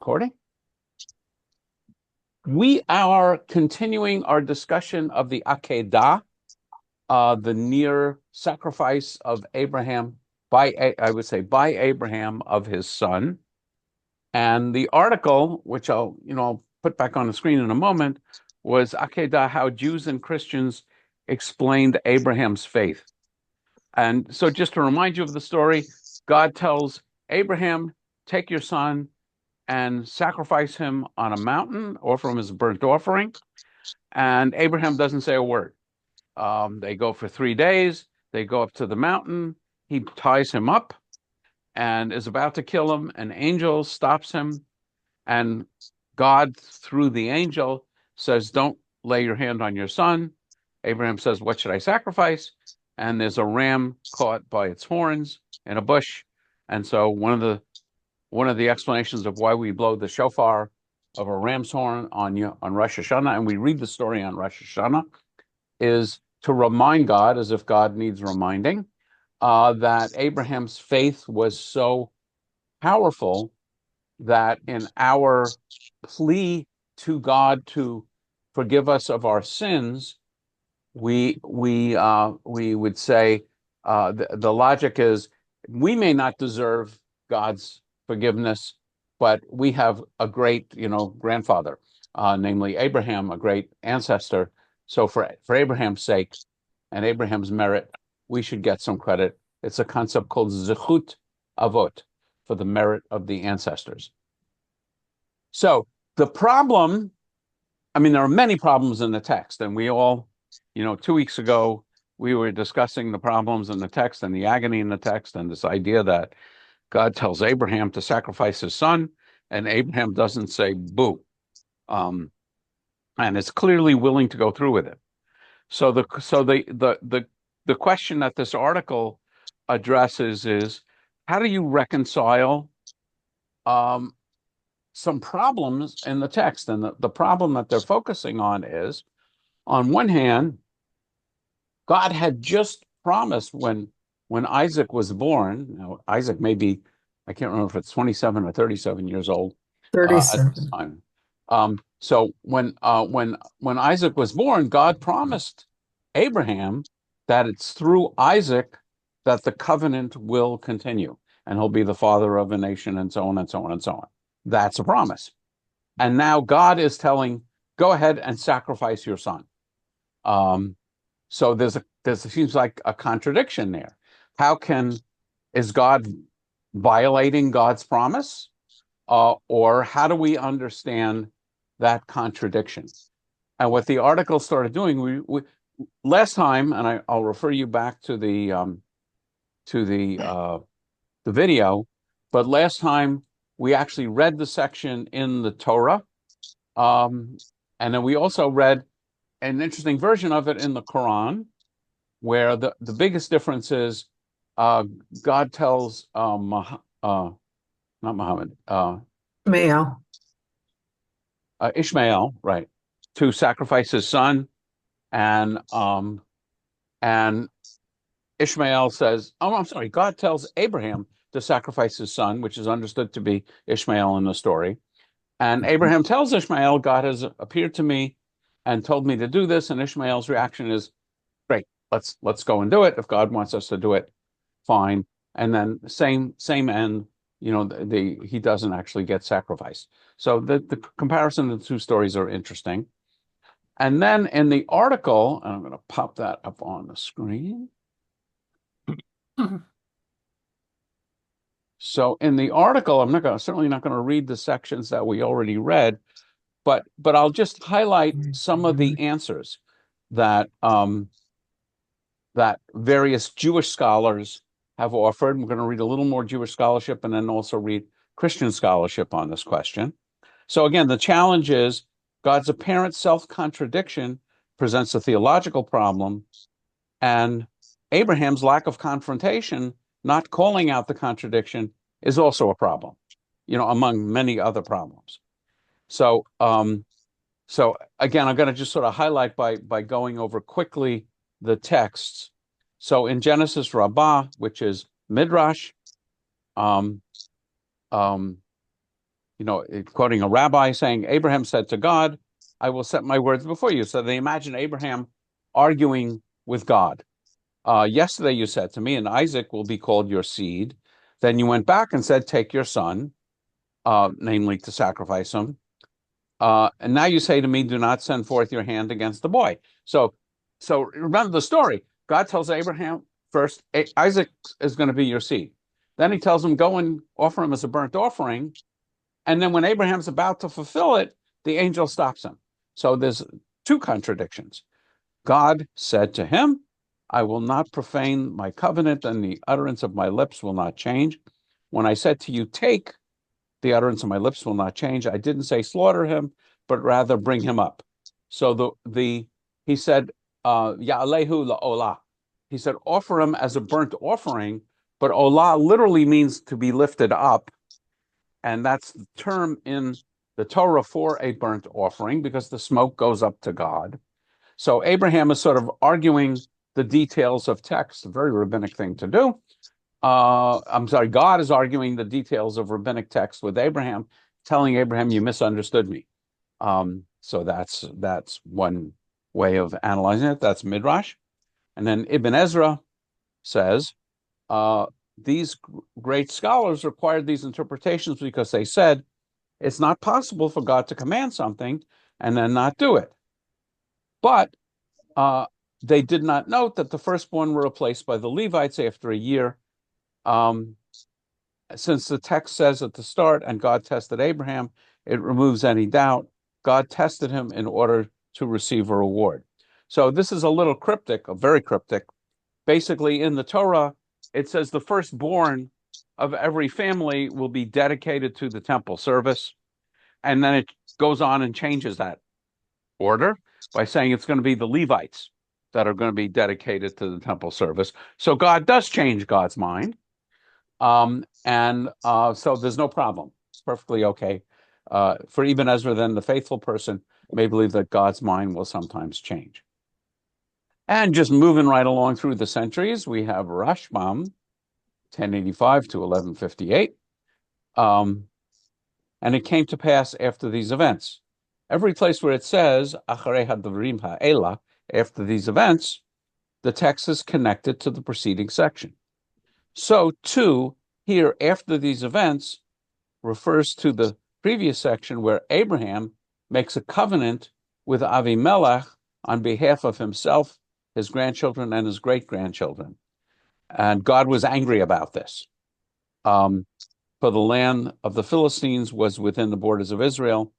recording. We are continuing our discussion of the Akedah, the near sacrifice of Abraham by Abraham of his son. And the article, which I'll put back on the screen in a moment, was Akedah, how Jews and Christians explained Abraham's faith. And so just to remind you of the story, God tells Abraham, take your son and sacrifice him on a mountain, offer him as a burnt offering. And Abraham doesn't say a word. They go for 3 days. They go up to the mountain. He ties him up and is about to kill him. An angel stops him. And God, through the angel, says, don't lay your hand on your son. Abraham says, what should I sacrifice? And there's a ram caught by its horns in a bush. And so one of the explanations of why we blow the shofar of a ram's horn on Rosh Hashanah, and we read the story on Rosh Hashanah, is to remind God, as if God needs reminding, that Abraham's faith was so powerful that in our plea to God to forgive us of our sins, we would say the logic is we may not deserve God's forgiveness, but we have a great grandfather, namely Abraham, a great ancestor. So for Abraham's sake and Abraham's merit, we should get some credit. It's a concept called zechut avot, for the merit of the ancestors. So the problem, there are many problems in the text, and we all, 2 weeks ago, we were discussing the problems in the text and the agony in the text and this idea that God tells Abraham to sacrifice his son, and Abraham doesn't say boo, and is clearly willing to go through with it. So the question that this article addresses is, how do you reconcile some problems in the text? And the problem that they're focusing on is, on one hand, God had just promised when Isaac was born. Now, Isaac may be, I can't remember if it's 27 or 37 years old. 37. At this time. So when Isaac was born, God promised Abraham that it's through Isaac that the covenant will continue, and he'll be the father of a nation, and so on and so on and so on. That's a promise. And now God is telling, go ahead and sacrifice your son. So there seems like a contradiction there. Is God violating God's promise? Or how do we understand that contradiction? And what the article started doing, we last time, and I'll refer you back to the video, but last time we actually read the section in the Torah, and then we also read an interesting version of it in the Quran, where the biggest difference is God tells not Muhammad, Ishmael, right, to sacrifice his son, and Ishmael says, God tells Abraham to sacrifice his son, which is understood to be Ishmael in the story. And Abraham tells Ishmael, God has appeared to me and told me to do this. And Ishmael's reaction is, great, let's go and do it. If God wants us to do it, fine. And then same end, he doesn't actually get sacrificed. So the comparison of the two stories are interesting. And then in the article, and I'm going to pop that up on the screen. So in the article, I'm certainly not going to read the sections that we already read, but I'll just highlight some of the answers that that various Jewish scholars have offered. I'm going to read a little more Jewish scholarship and then also read Christian scholarship on this question. So again, the challenge is God's apparent self-contradiction presents a theological problem, and Abraham's lack of confrontation, not calling out the contradiction, is also a problem, among many other problems. So again, I'm going to just sort of highlight by going over quickly the texts. So in Genesis Rabbah, which is Midrash, quoting a rabbi saying, Abraham said to God, I will set my words before you. So they imagine Abraham arguing with God. Yesterday you said to me, and Isaac will be called your seed. Then you went back and said, take your son, namely to sacrifice him. And now you say to me, do not send forth your hand against the boy. So remember the story. God tells Abraham first, Isaac is going to be your seed. Then he tells him, go and offer him as a burnt offering. And then when Abraham's about to fulfill it, the angel stops him. So there's two contradictions. God said to him, I will not profane my covenant, and the utterance of my lips will not change. When I said to you, take, the utterance of my lips will not change. I didn't say slaughter him, but rather bring him up. So he said, Ya'alehu la'olah. He said, offer him as a burnt offering, but olah literally means to be lifted up. And that's the term in the Torah for a burnt offering, because the smoke goes up to God. So Abraham is sort of arguing the details of text, a very rabbinic thing to do. God is arguing the details of rabbinic text with Abraham, telling Abraham, you misunderstood me. So that's one way of analyzing it. That's Midrash. And then Ibn Ezra says, these great scholars required these interpretations because they said it's not possible for God to command something and then not do it. But they did not note that the firstborn were replaced by the Levites after a year. Since the text says at the start, and God tested Abraham, it removes any doubt. God tested him in order to receive a reward. So this is a little cryptic, very cryptic. Basically, in the Torah, it says the firstborn of every family will be dedicated to the temple service. And then it goes on and changes that order by saying it's going to be the Levites that are going to be dedicated to the temple service. So God does change God's mind. So there's no problem. It's perfectly okay. For Ibn Ezra, then the faithful person may believe that God's mind will sometimes change. And just moving right along through the centuries, we have Rashbam, 1085 to 1158. And it came to pass after these events. Every place where it says, Acharei hadvarim ha'ela, after these events, the text is connected to the preceding section. So, too, here, after these events, refers to the previous section where Abraham makes a covenant with Avimelech on behalf of himself, his grandchildren, and his great-grandchildren. And God was angry about this. For the land of the Philistines was within the borders of Israel,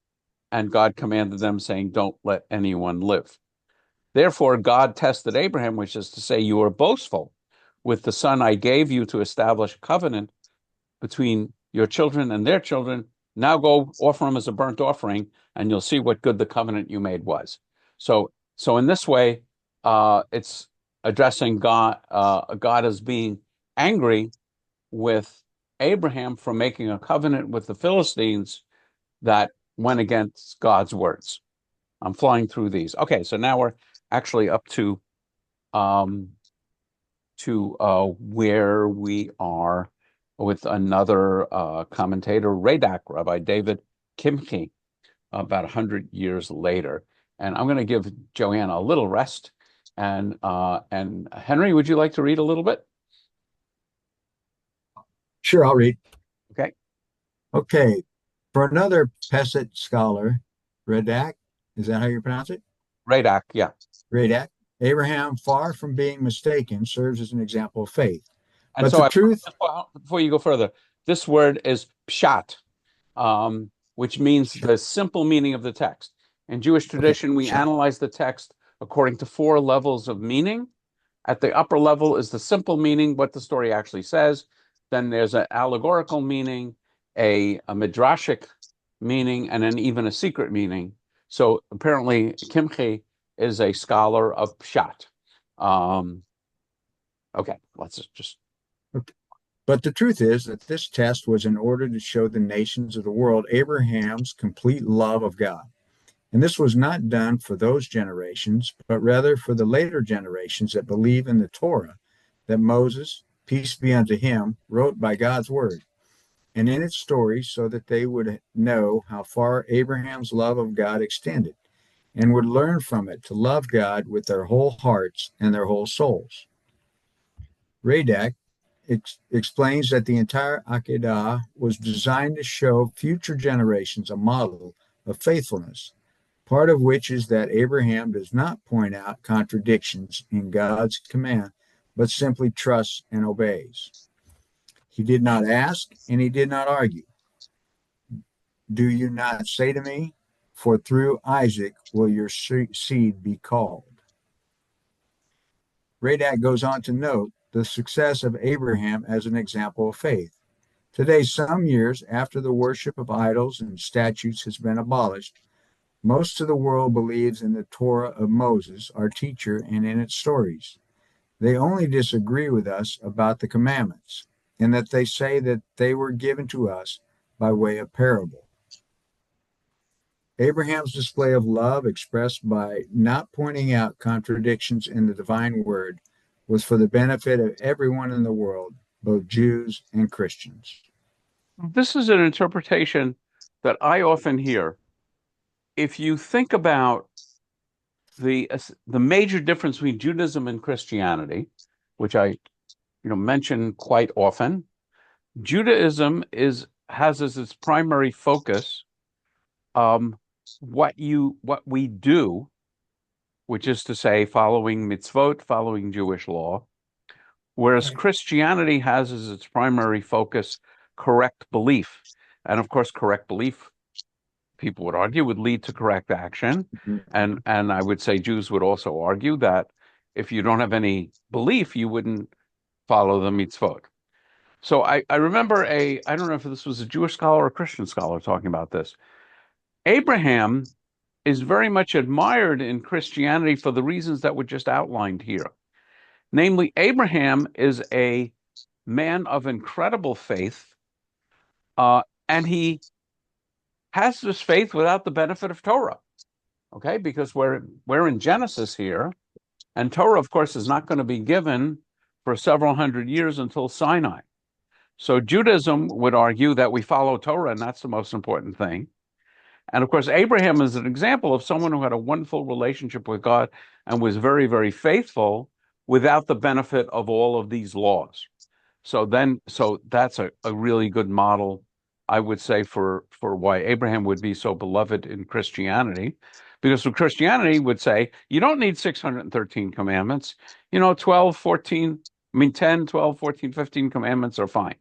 and God commanded them, saying, don't let anyone live. Therefore, God tested Abraham, which is to say, you are boastful with the son I gave you to establish a covenant between your children and their children. Now go offer him as a burnt offering, and you'll see what good the covenant you made was. So in this way, it's addressing God, God as being angry with Abraham for making a covenant with the Philistines that went against God's words. I'm flying through these. Okay, so now we're actually up to where we are with another commentator, Radak, Rabbi David Kimchi, about 100 years later. And I'm going to give Joanna a little rest. And Henry, would you like to read a little bit? Sure, I'll read. Okay. Okay. For another Pesach scholar, Radak, is that how you pronounce it? Radak, yeah. Radak. Abraham, far from being mistaken, serves as an example of faith. And But so the truth, before you go further, this word is pshat, which means the simple meaning of the text. In Jewish tradition, we analyze the text according to 4 levels of meaning. At the upper level is the simple meaning, what the story actually says. Then there's an allegorical meaning, a midrashic meaning, and then even a secret meaning. So apparently, Kimchi is a scholar of pshat. Okay, let's just. But the truth is that this test was in order to show the nations of the world Abraham's complete love of God. And this was not done for those generations, but rather for the later generations that believe in the Torah that Moses, peace be unto him, wrote by God's word. and in its story so that they would know how far Abraham's love of God extended and would learn from it to love God with their whole hearts and their whole souls. Radak explains that the entire Akedah was designed to show future generations a model of faithfulness, part of which is that Abraham does not point out contradictions in God's command, but simply trusts and obeys. He did not ask and he did not argue. Do you not say to me, for through Isaac will your seed be called? Radak goes on to note the success of Abraham as an example of faith. Today, some years after the worship of idols and statues has been abolished, most of the world believes in the Torah of Moses, our teacher, and in its stories. They only disagree with us about the commandments, in that they say that they were given to us by way of parable. Abraham's display of love, expressed by not pointing out contradictions in the divine word, was for the benefit of everyone in the world, both Jews and Christians. This is an interpretation that I often hear. If you think about the major difference between Judaism and Christianity, which I mention quite often, Judaism has as its primary focus what we do, which is to say, following mitzvot, following Jewish law, whereas Right. Christianity has as its primary focus correct belief. And of course, correct belief, people would argue, would lead to correct action. And I would say Jews would also argue that if you don't have any belief, you wouldn't follow the mitzvot. So I remember I don't know if this was a Jewish scholar or a Christian scholar talking about this. Abraham is very much admired in Christianity for the reasons that were just outlined here. Namely, Abraham is a man of incredible faith, and he has this faith without the benefit of Torah. Okay, because we're in Genesis here, and Torah, of course, is not going to be given for several hundred years until Sinai. So Judaism would argue that we follow Torah, and that's the most important thing. And of course, Abraham is an example of someone who had a wonderful relationship with God and was very, very faithful without the benefit of all of these laws. So that's a really good model, I would say, for why Abraham would be so beloved in Christianity. Because Christianity would say, you don't need 613 commandments. 12, 14, 10, 12, 14, 15 commandments are fine.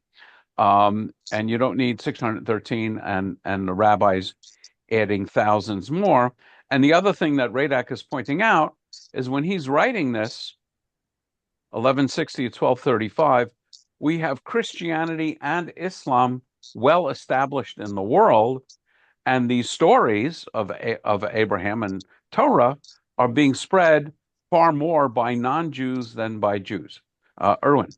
And you don't need 613 and the rabbis adding thousands more. And the other thing that Radak is pointing out is when he's writing this, 1160 to 1235, we have Christianity and Islam well established in the world, and these stories of Abraham and Torah are being spread far more by non-Jews than by Jews. Erwin.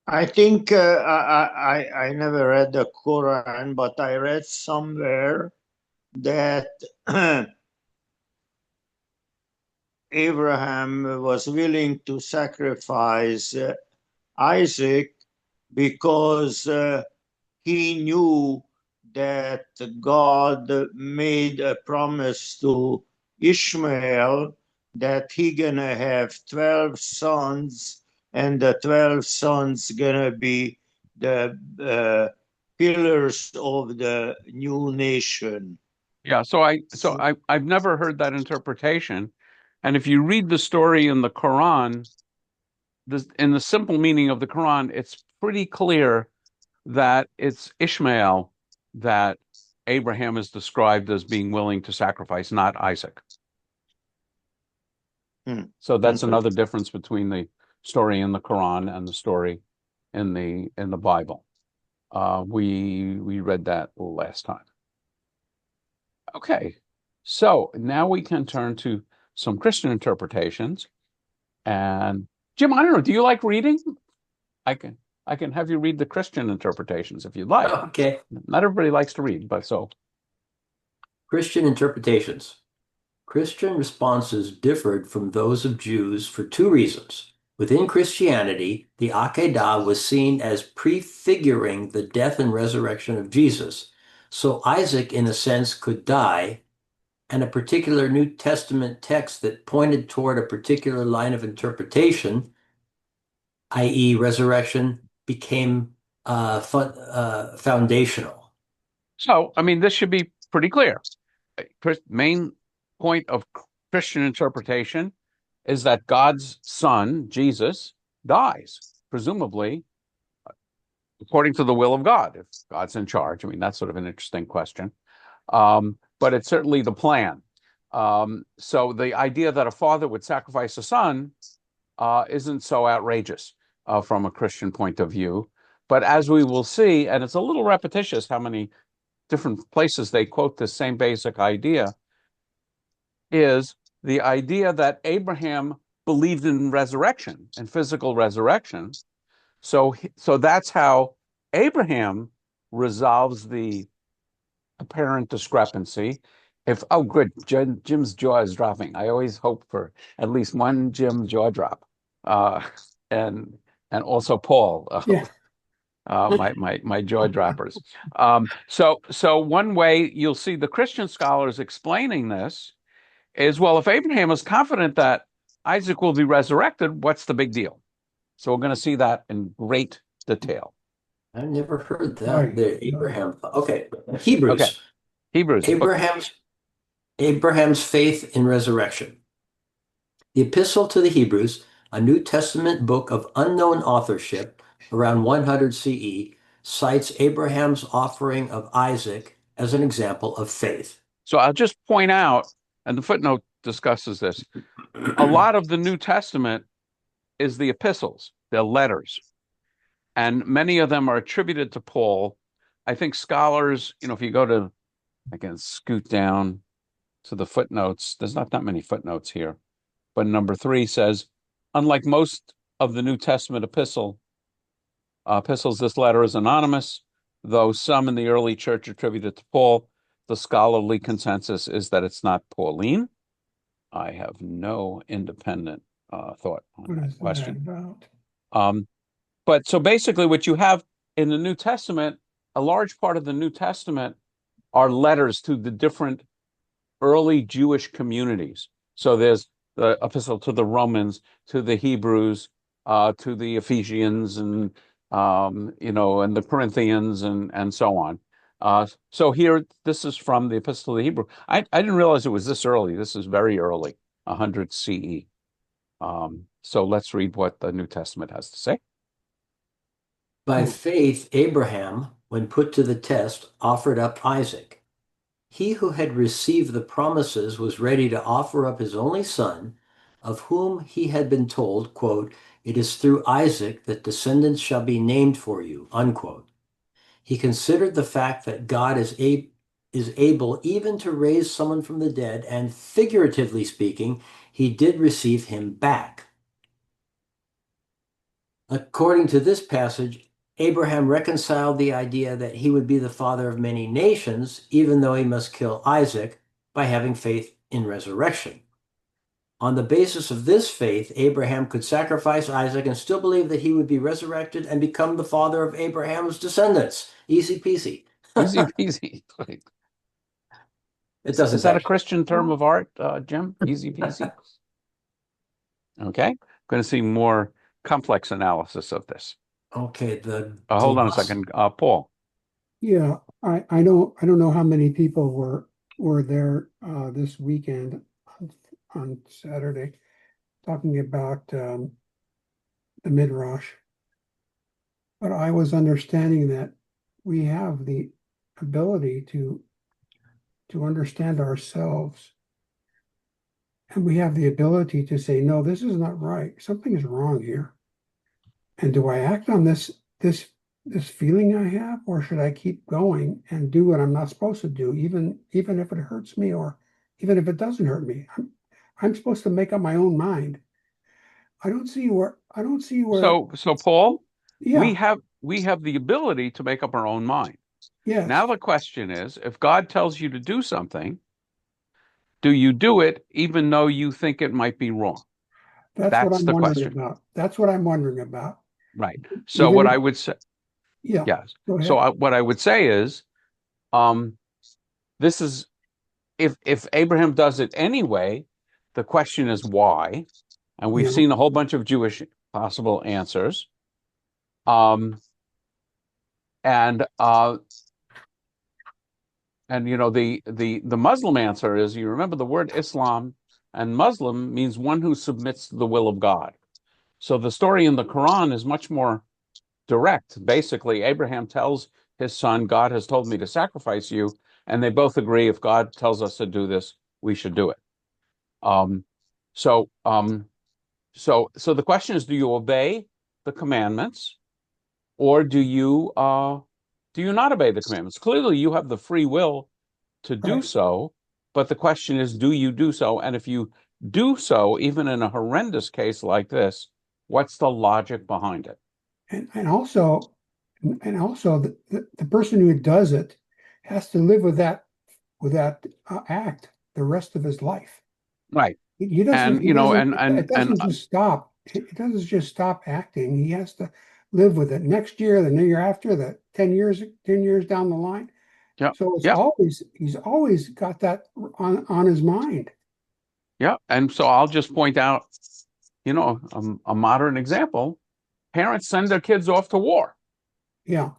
I think I never read the Quran, but I read somewhere that Abraham was willing to sacrifice Isaac because he knew that God made a promise to Ishmael that he gonna have 12 sons, and the 12 sons gonna be the pillars of the new nation. Yeah, so I've never heard that interpretation. And if you read the story in the Quran, in the simple meaning of the Quran, it's pretty clear that it's Ishmael that Abraham is described as being willing to sacrifice, not Isaac. So that's another difference between the story in the Quran and the story in the Bible. We read that last time. Okay, so now we can turn to some Christian interpretations. And Jim, I don't know, do you like reading? I can have you read the Christian interpretations if you'd like. Okay. Not everybody likes to read, but so. Christian interpretations. Christian responses differed from those of Jews for two reasons, Within Christianity, the Akedah was seen as prefiguring the death and resurrection of Jesus. So Isaac, in a sense, could die, and a particular New Testament text that pointed toward a particular line of interpretation, i.e., resurrection, became foundational. So, I mean, this should be pretty clear. Main point of Christian interpretation is that God's son, Jesus, dies, presumably according to the will of God, if God's in charge. I mean, that's sort of an interesting question. But it's certainly the plan. So the idea that a father would sacrifice a son isn't so outrageous from a Christian point of view. But as we will see, and it's a little repetitious how many different places they quote this same basic idea, is the idea that Abraham believed in resurrection and physical resurrection. So that's how Abraham resolves the apparent discrepancy. Oh, good, Jim's jaw is dropping. I always hope for at least one Jim jaw drop, and also Paul. Yeah. My jaw droppers. So one way you'll see the Christian scholars explaining this is, well, if Abraham is confident that Isaac will be resurrected, what's the big deal? So we're going to see that in great detail. I've never heard that. Right. The Abraham. Okay, Hebrews. Okay. Hebrews. Abraham's faith in resurrection. The Epistle to the Hebrews, a New Testament book of unknown authorship, around 100 CE, cites Abraham's offering of Isaac as an example of faith. So I'll just point out, and the footnote discusses this, a lot of the New Testament is the epistles, they're letters. And many of them are attributed to Paul. I think scholars, if you go to, I can scoot down to the footnotes. There's not that many footnotes here. But number 3 says, unlike most of the New Testament epistles, this letter is anonymous, though some in the early church attribute it to Paul. The scholarly consensus is that it's not Pauline. I have no independent thought on that question. But so basically what you have in the New Testament, a large part of the New Testament are letters to the different early Jewish communities. So there's the epistle to the Romans, to the Hebrews, to the Ephesians, and and the Corinthians, and so on. So here, this is from the Epistle to the Hebrew. I didn't realize it was this early. This is very early, 100 CE. So let's read what the New Testament has to say. By faith, Abraham, when put to the test, offered up Isaac. He who had received the promises was ready to offer up his only son, of whom he had been told, quote, "It is through Isaac that descendants shall be named for you," unquote. He considered the fact that God is able even to raise someone from the dead, and figuratively speaking, he did receive him back. According to this passage, Abraham reconciled the idea that he would be the father of many nations, even though he must kill Isaac, by having faith in resurrection. On the basis of this faith, Abraham could sacrifice Isaac and still believe that he would be resurrected and become the father of Abraham's descendants. Easy peasy. Easy peasy. It doesn't. Is that a Christian term of art, Jim? Easy peasy. Okay. Going to see more complex analysis of this. Okay. Hold on a second, Paul. Yeah, I don't know how many people were there this weekend on Saturday talking about the Midrash, but I was understanding that we have the ability to understand ourselves, and we have the ability to say, no, this is not right. Something is wrong here. And do I act on this feeling I have, or should I keep going and do what I'm not supposed to do, even if it hurts me, or even if it doesn't hurt me? I'm supposed to make up my own mind. I don't see where. So Paul, yeah, we have the ability to make up our own mind. yes. Now the question is, if God tells you to do something, do you do it even though you think it might be wrong? That's what That's I'm the wondering question. about. That's what I'm wondering about. Right. So Even what if, I would say, yeah, yes. go So ahead. what I would say is, this is if Abraham does it anyway, the question is why, and we've Yeah, seen a whole bunch of Jewish possible answers. And you know the Muslim answer is, you remember the word Islam and Muslim means one who submits to the will of God. So the story in the Quran is much more direct. Basically, Abraham tells his son, God has told me to sacrifice you, and they both agree if God tells us to do this, we should do it. Um, so so the question is, do you obey the commandments, or do you not obey the commandments? Clearly, you have the free will to do right. so, but the question is, do you do so? And if you do so, even in a horrendous case like this, what's the logic behind it? And also, the person who does it has to live with that act the rest of his life. Right. He doesn't. And He you know, doesn't. and It doesn't just stop. It doesn't just stop acting. He has to live with it next year, the year after, the 10 years down the line. yeah, So it's yeah, always he's always got that on his mind. yeah. And so I'll just point out, you know, a modern example. Parents send their kids off to war, Yeah,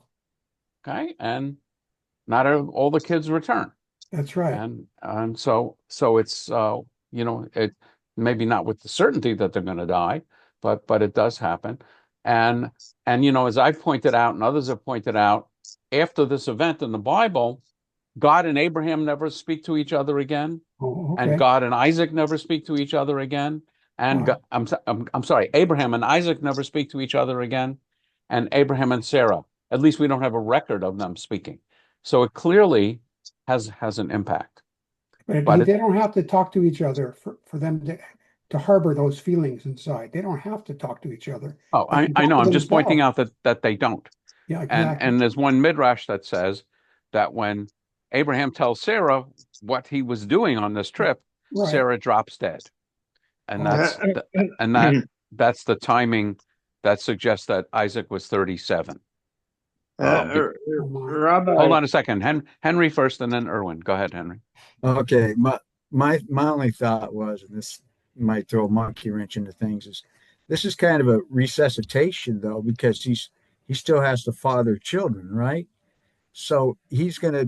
okay, and not all the kids return. that's right. And so it's you know, it maybe not with the certainty that they're going to die, but it does happen. And you know, as I've pointed out and others have pointed out, after this event in the Bible, God and Abraham never speak to each other again, Oh, and okay. God and Isaac never speak to each other again, and Wow. I'm sorry, Abraham and Isaac never speak to each other again, and Abraham and Sarah, at least we don't have a record of them speaking. So it clearly has an impact. But But they don't have to talk to each other for them to harbor those feelings inside. They don't have to talk to each other. oh, They can I talk know. to I'm just pointing themselves. out that they don't. Yeah, And exactly. there's one midrash that says that when Abraham tells Sarah what he was doing on this trip, Right. Sarah drops dead, and Oh, and that's the timing that suggests that Isaac was 37. oh my. Hold Rabbi, on a second, Henry first, and then Erwin. Go ahead, Henry. Okay, my only thought was, and this might throw a monkey wrench into things, is this is kind of a resuscitation though, because he still has to father children, right? So he's gonna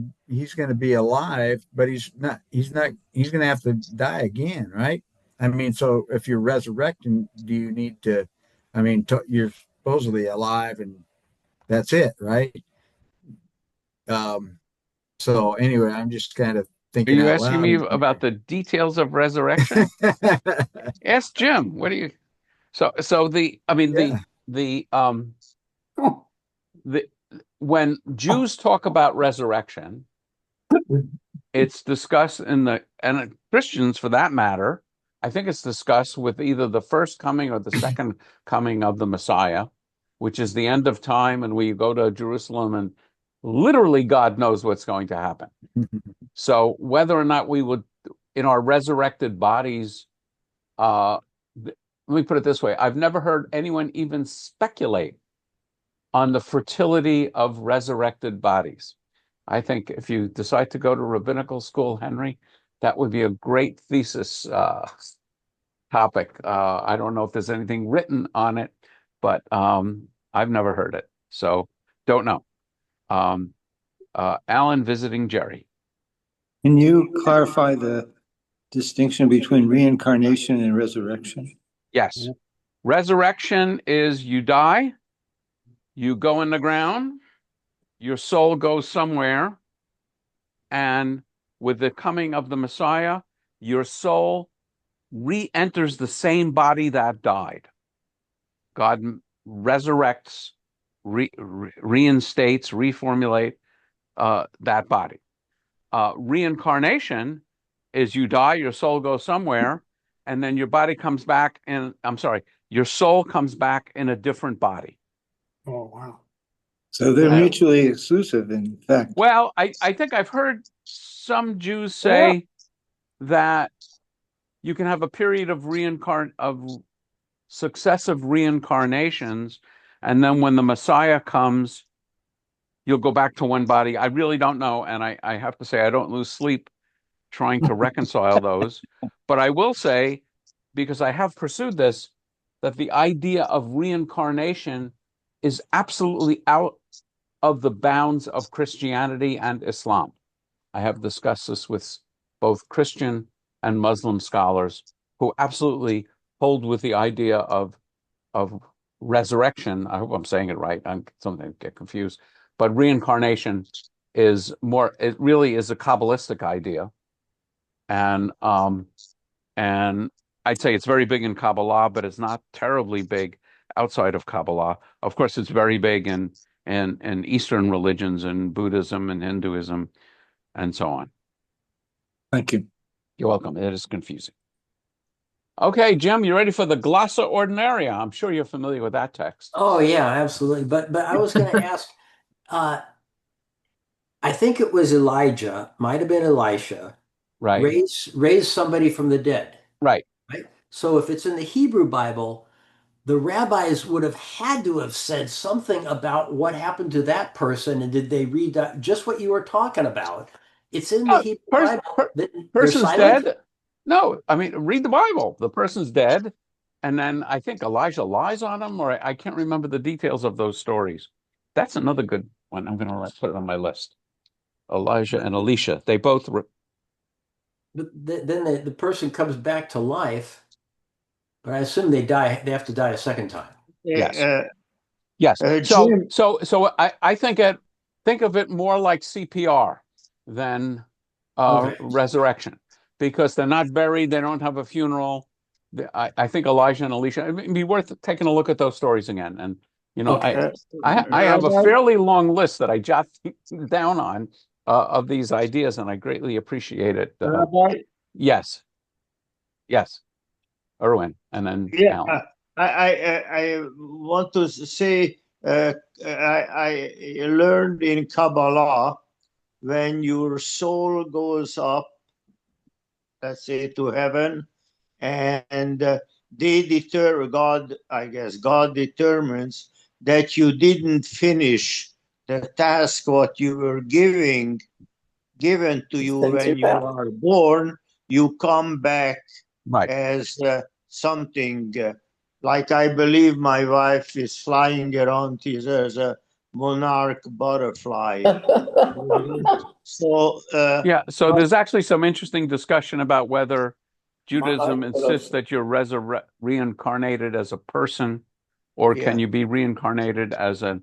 be alive, but he's gonna have to die again, right? I mean, so if you're resurrecting, do you need to? I mean, you're supposedly alive, and that's it, right? Um, so anyway, I'm just kind of Are thinking you out asking loud me here. about the details of resurrection? Ask Jim. What do you? So the I mean Yeah. the Oh, the when Jews talk about resurrection, it's discussed in the and Christians for that matter. I think it's discussed with either the first coming or the second coming of the Messiah, which is the end of time, and we go to Jerusalem and literally God knows what's going to happen. So whether or not we would, in our resurrected bodies, let me put it this way: I've never heard anyone even speculate on the fertility of resurrected bodies. I think if you decide to go to rabbinical school, Henry, that would be a great thesis topic. I don't know if there's anything written on it, but I've never heard it, so don't know. Um, Alan visiting Jerry. Can you clarify the distinction between reincarnation and resurrection? Yes. Resurrection is you die, you go in the ground, your soul goes somewhere, and with the coming of the Messiah, your soul re-enters the same body that died. God resurrects, reinstates, reformulate that body. Reincarnation is you die, your soul goes somewhere, and then your body comes back your soul comes back in a different body. oh wow. So they're mutually exclusive, in fact. Well, I think I've heard some Jews say that you can have a period of successive reincarnations, and then when the Messiah comes, you'll go back to one body. I really don't know, and I have to say I don't lose sleep trying to reconcile those. But I will say, because I have pursued this, that the idea of reincarnation is absolutely out of the bounds of Christianity and Islam. I have discussed this with both Christian and Muslim scholars who absolutely hold with the idea of resurrection. I hope I'm saying it right. I'm sometimes get confused, but reincarnation is more. It really is a Kabbalistic idea, and I'd say it's very big in Kabbalah, but it's not terribly big outside of Kabbalah. Of course, it's very big in Eastern religions and Buddhism and Hinduism and so on. Thank you. You're welcome. It is confusing. Okay, Jim, you ready for the Glossa Ordinaria? I'm sure you're familiar with that text. Oh yeah, absolutely. But I was going to ask, I think it was Elijah, might have been Elisha, Right. raised somebody from the dead. Right. Right. So if it's in the Hebrew Bible, the rabbis would have had to have said something about what happened to that person, and did they read that, just what you were talking about? It's in the Hebrew Bible. They're Person's silent? dead. No, I mean, read the Bible. The person's dead, and then I think Elijah lies on him, or I can't remember the details of those stories. That's another good one. I'm going to put it on my list. Elijah and Elisha. They both. But then the person comes back to life, but I assume they die. They have to die a second time. Yes. Yes. Jim, So I think of it more like CPR than Okay. resurrection, because they're not buried. They don't have a funeral. I think Elijah and Elisha. It'd be worth taking a look at those stories again. And Okay. I have a fairly long list that I jot down on of these ideas, and I greatly appreciate it. Rabbi, Yes. Erwin, and then yeah, Alan. I want to say I learned in Kabbalah, when your soul goes up, let's say to heaven, and God determines that you didn't finish the task what you were given to you when you are born, you come back Right. as something like, I believe my wife is flying around here as a monarch butterfly. So Yeah, so there's actually some interesting discussion about whether Judaism insists that you're reincarnated as a person, or can you be reincarnated as a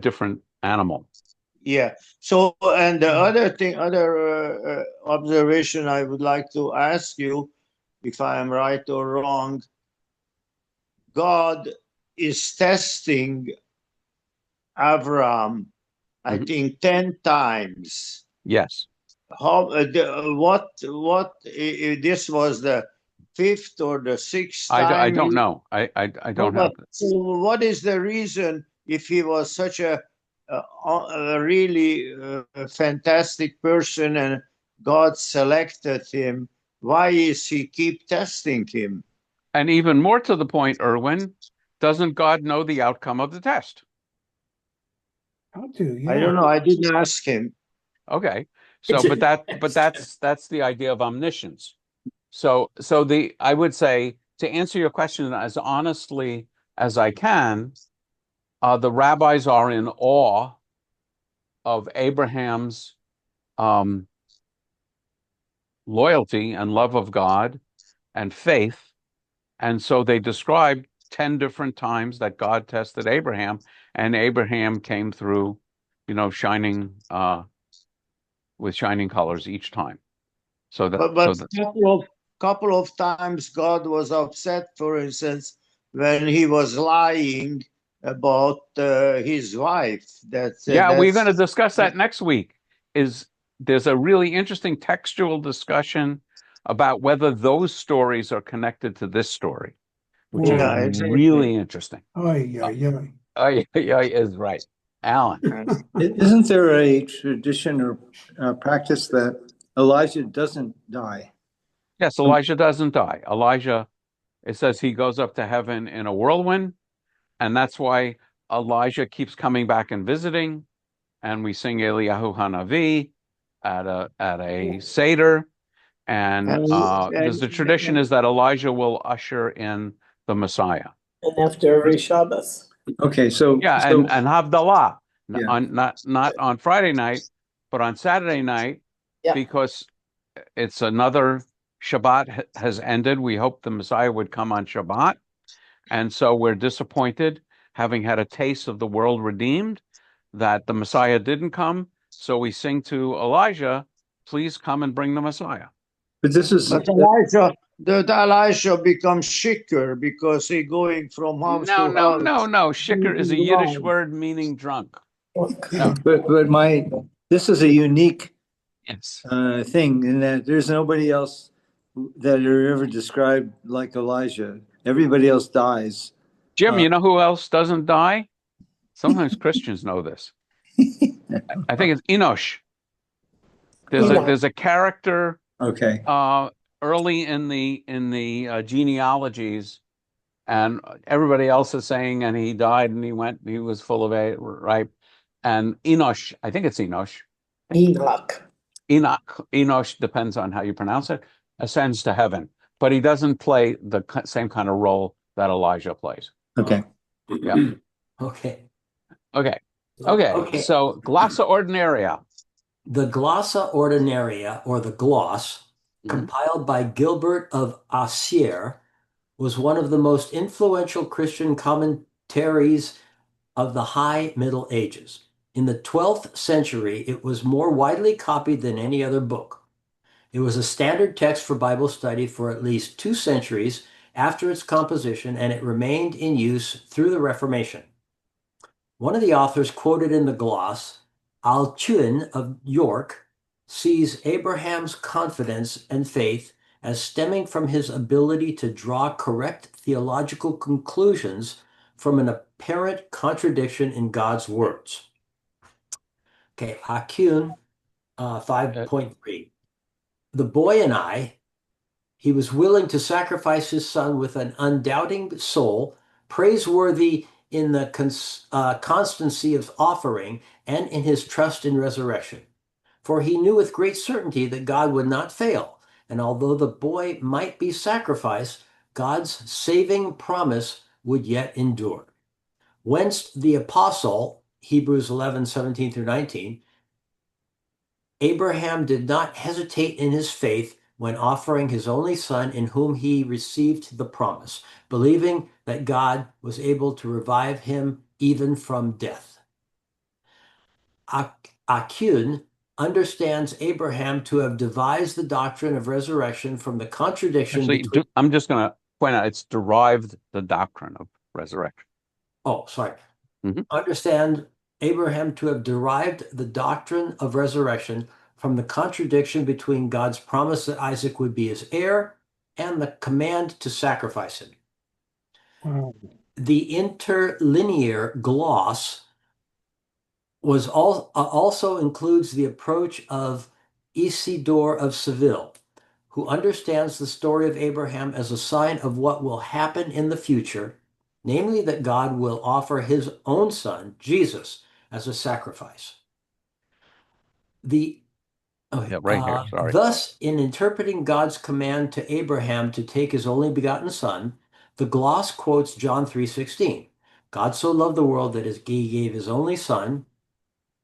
different animal? Yeah. So, and the other observation I would like to ask you, if I am right or wrong, God is testing Abraham, I think 10 times. Yes. How this was the fifth or the sixth time? I don't know. I don't have it. So what is the reason, if he was such a really fantastic person and God selected him, why is he keep testing him? And even more to the point, Erwin, doesn't God know the outcome of the test? How to? Yeah. I don't know. I didn't ask him. Okay. So, but that's the idea of omniscience. So I would say, to answer your question as honestly as I can, the rabbis are in awe of Abraham's loyalty and love of God and faith. And so they describe 10 different times that God tested Abraham, and Abraham came through, shining with shining colors each time. So that, but couple of times God was upset, for instance, when he was lying about his wife. We're going to discuss that next week. There's a really interesting textual discussion about whether those stories are connected to this story, which is really interesting. Is right. Alan. Isn't there a tradition or practice that Elijah doesn't die? Yes, Elijah doesn't die. Elijah It says he goes up to heaven in a whirlwind, and that's why Elijah keeps coming back and visiting, and we sing Eliyahu Hanavi at a Seder, and because the tradition is that Elijah will usher in the Messiah. And after every Shabbos. Okay, so Yeah, so and Havdalah, Yeah. on not on Friday night, but on Saturday night, Yeah. because it's another Shabbat has ended. We hope the Messiah would come on Shabbat, and so we're disappointed, having had a taste of the world redeemed, that the Messiah didn't come. So we sing to Elijah, "Please come and bring the Messiah." but this is But Elijah becomes shicker because he going from house No, to no, house. no, no. Shikr is a Yiddish word meaning drunk. No. but this is a unique Yes. thing in that there's nobody else that are ever described like Elijah. Everybody else dies. Jim, you know who else doesn't die? Sometimes Christians know this. I think it's Enosh. There's a character Okay. early in the genealogies, and everybody else is saying, and he died, and he was full of it, right? And Enosh, I think it's Enosh. Enoch. Enosh depends on how you pronounce it, ascends to heaven, but he doesn't play the same kind of role that Elijah plays. Okay. Yeah. Okay. Okay. So glossa ordinaria. The Glossa Ordinaria, or the Gloss, compiled by Gilbert of Acier, was one of the most influential Christian commentaries of the High Middle Ages. In the 12th century, it was more widely copied than any other book. It was a standard text for Bible study for at least 2 centuries after its composition, and it remained in use through the Reformation. One of the authors quoted in the gloss, Alcuin of York, sees Abraham's confidence and faith as stemming from his ability to draw correct theological conclusions from an apparent contradiction in God's words. Okay, Alcuin 5.3. The boy and I, he was willing to sacrifice his son with an undoubting soul, praiseworthy in the constancy of offering and in his trust in resurrection. For he knew with great certainty that God would not fail, and although the boy might be sacrificed, God's saving promise would yet endure. Whence the apostle, Hebrews 11:17-19, Abraham did not hesitate in his faith when offering his only son, in whom he received the promise, believing that God was able to revive him even from death. Akun understands Abraham to have devised the doctrine of resurrection from the contradiction between... I'm just going to point out, it's derived the doctrine of resurrection. Oh, sorry. Understand Abraham to have derived the doctrine of resurrection from the contradiction between God's promise that Isaac would be his heir and the command to sacrifice him. Wow. The interlinear gloss was also includes the approach of Isidore of Seville, who understands the story of Abraham as a sign of what will happen in the future, namely that God will offer his own son, Jesus, as a sacrifice. Thus, in interpreting God's command to Abraham to take his only begotten son, the gloss quotes John 3:16. God so loved the world that he gave his only son.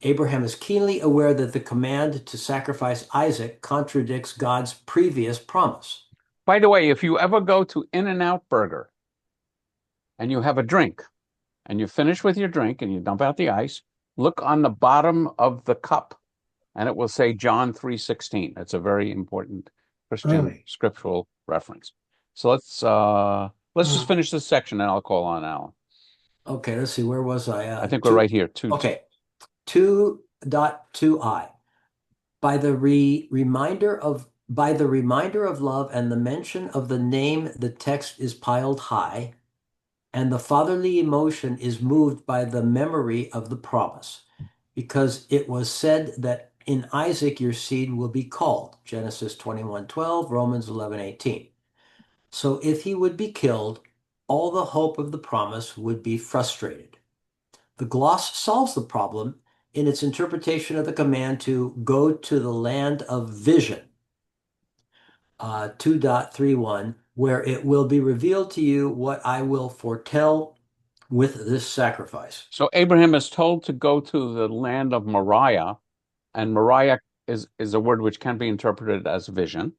Abraham is keenly aware that the command to sacrifice Isaac contradicts God's previous promise. By the way, if you ever go to In-N-Out Burger and you have a drink and you finish with your drink and you dump out the ice, look on the bottom of the cup and it will say John 3:16. It's a very important Christian scriptural reference. So let's just finish this section and I'll call on Alan. Okay, let's see, where was I? I think we're right here. Okay. 2.2i. By the reminder of love and the mention of the name, the text is piled high, and the fatherly emotion is moved by the memory of the promise, because it was said that in Isaac your seed will be called. Genesis 21:12, Romans 11:18. So if he would be killed, all the hope of the promise would be frustrated. The gloss solves the problem in its interpretation of the command to go to the land of vision, 2.31, where it will be revealed to you what I will foretell with this sacrifice. So Abraham is told to go to the land of Moriah, and Moriah is a word which can be interpreted as vision.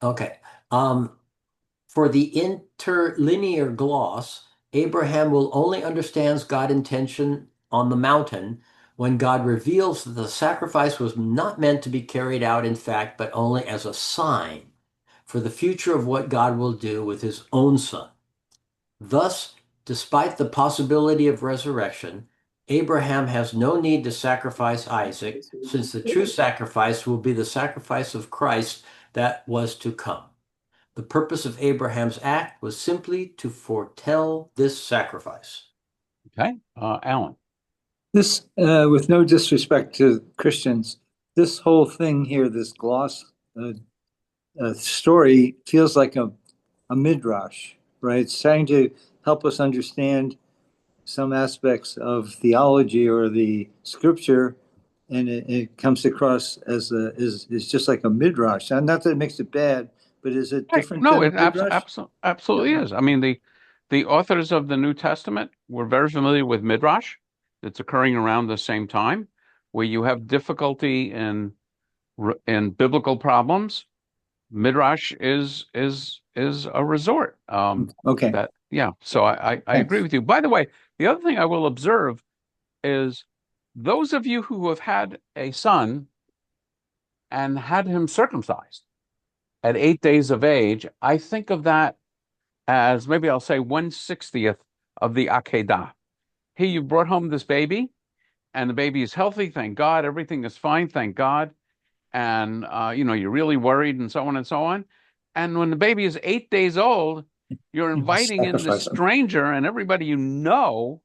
Okay. For the interlinear gloss, Abraham will only understands God's intention on the mountain when God reveals that the sacrifice was not meant to be carried out in fact, but only as a sign for the future of what God will do with his own son. Thus, despite the possibility of resurrection, Abraham has no need to sacrifice Isaac, since the true sacrifice will be the sacrifice of Christ that was to come. The purpose of Abraham's act was simply to foretell this sacrifice. Okay, Alan. This, with no disrespect to Christians, this whole thing here, this gloss story, feels like a midrash, right? It's trying to help us understand some aspects of theology or the scripture, and it comes across as is just like a midrash. And not that it makes it bad, but is it Right. different No, than a it midrash? absolutely is. I mean, the authors of the New Testament were very familiar with Midrash. It's occurring around the same time, where you have difficulty in biblical problems. Midrash is a resort. Okay, So I agree thanks. with you. By the way, the other thing I will observe is those of you who have had a son and had him circumcised at 8 days of age, I think of that as maybe I'll say 1/60th of the Akedah. Here you brought home this baby, and the baby is healthy, thank God. Everything is fine, thank God. And you're really worried, and so on and so on. And when the baby is 8 days old, you're inviting in this Sacrifice. stranger and everybody you know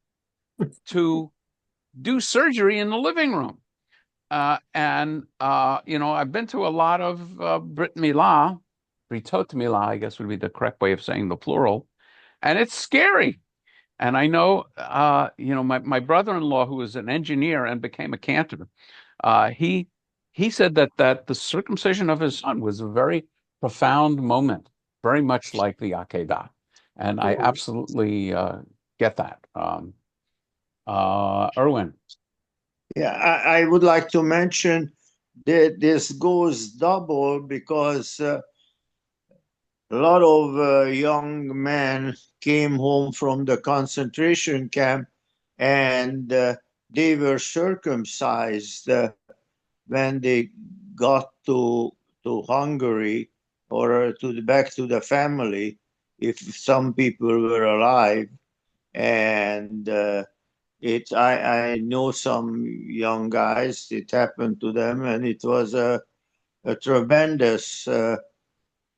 to do surgery in the living room. I've been to a lot of Brit Milah, Britot Milah, I guess would be the correct way of saying the plural, and it's scary. And I know, my brother-in-law, who was an engineer and became a cantor, he said that the circumcision of his son was a very profound moment, very much like the Akedah, and I absolutely get that. Erwin. Yeah, I would like to mention that this goes double because a lot of young men came home from the concentration camp, and they were circumcised when they got to Hungary or back to the family, if some people were alive. And I know some young guys, it happened to them, and it was a tremendous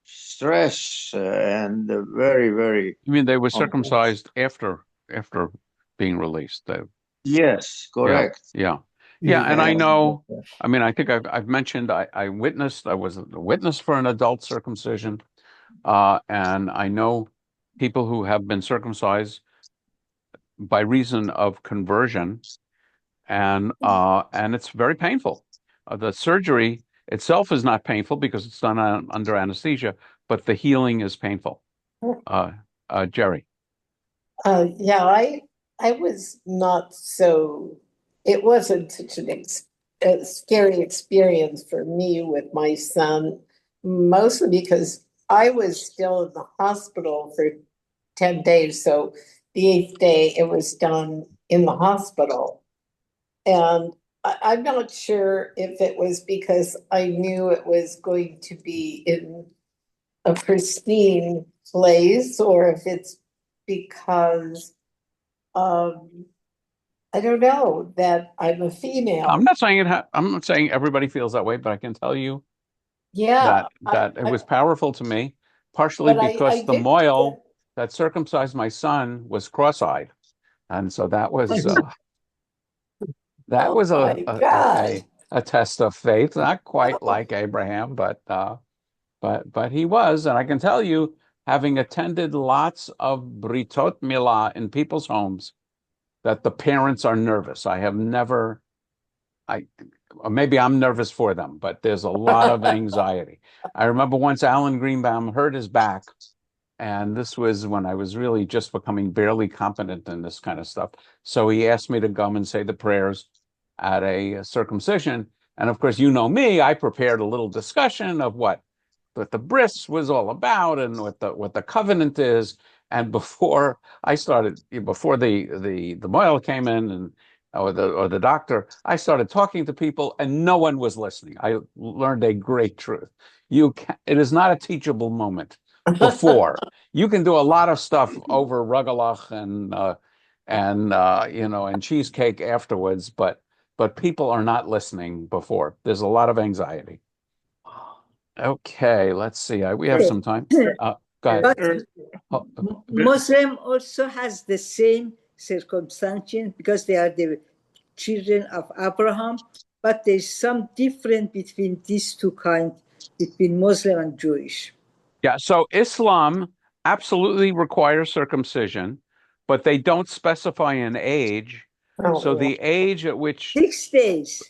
stress and very, very. You mean they were circumcised after being released? Yes, Yeah, correct. yeah, yeah. Yeah. And I And know, I mean, I think I've mentioned I was a witness for an adult circumcision, and I know people who have been circumcised by reason of conversion, and it's very painful. The surgery itself is not painful because it's done under anesthesia, but the healing is painful. Jerry. Yeah, I was not so. It wasn't such a scary experience for me with my son, mostly because I was still in the hospital for 10 days. So the eighth day, it was done in the hospital. And I'm not sure if it was because I knew it was going to be in a pristine place or if it's because I don't know that I'm a female. I'm not saying everybody feels that way, but I can tell you Yeah, that it was powerful to me, partially but because I the did mohel that circumcised my son was cross-eyed, and so that was oh my God. a test of faith, not quite like Abraham, but but he was, and I can tell you, having attended lots of Britot Milah in people's homes, that the parents are nervous. I have never, or maybe I'm nervous for them, but there's a lot of anxiety. I remember once Alan Greenbaum hurt his back, and this was when I was really just becoming barely competent in this kind of stuff. So he asked me to come and say the prayers at a circumcision. And of course, you know me, I prepared a little discussion of what the bris was all about and what the covenant is. And before the mohel came in and or the doctor, I started talking to people and no one was listening. I learned a great truth. It is not a teachable moment before. You can do a lot of stuff over rugelach and cheesecake afterwards, but people are not listening before. There's a lot of anxiety. Okay, let's see. We have some time. Go ahead. But Muslim also has the same circumcision because they are the children of Abraham, but there's some difference between these two kinds, between Muslim and Jewish. Yeah, so Islam absolutely requires circumcision, but they don't specify an age. So the age at which 6 days.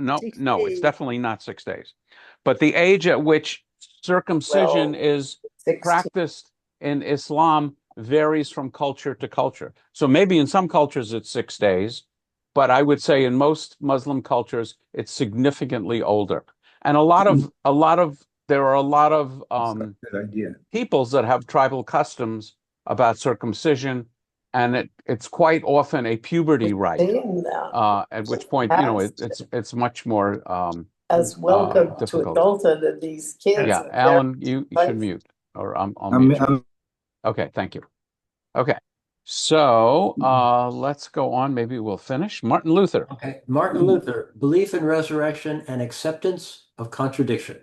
No, 6 it's days. definitely not 6 days. But the age at which circumcision is 16. practiced in Islam varies from culture to culture. So maybe in some cultures it's 6 days, but I would say in most Muslim cultures it's significantly older. And there are a lot of Good idea. peoples that have tribal customs about circumcision, and it's quite often a puberty rite. At which point, it's much more as welcome to difficult. adulthood of these kids. Yeah, Alan, you should mute, or I'll mute you. Okay, thank you. Okay, so let's go on. Maybe we'll finish. Martin Luther. Okay, Martin Luther, belief in resurrection and acceptance of contradiction.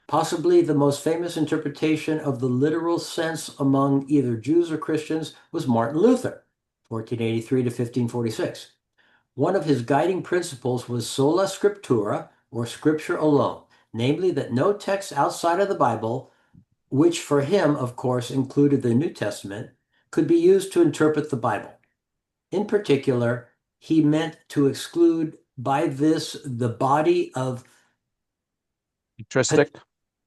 Possibly the most famous interpretation of the literal sense among either Jews or Christians was Martin Luther, 1483 to 1546. One of his guiding principles was sola scriptura, or scripture alone, namely that no text outside of the Bible, which for him, of course, included the New Testament, could be used to interpret the Bible. In particular, he meant to exclude by this the body of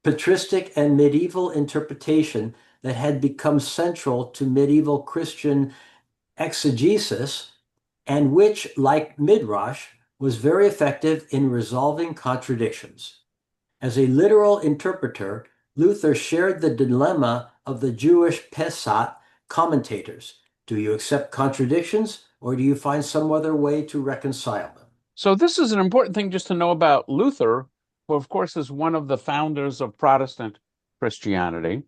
patristic and medieval interpretation that had become central to medieval Christian exegesis, and which, like Midrash, was very effective in resolving contradictions. As a literal interpreter, Luther shared the dilemma of the Jewish Pesach commentators. Do you accept contradictions, or do you find some other way to reconcile them? So this is an important thing just to know about Luther, who of course is one of the founders of Protestant Christianity.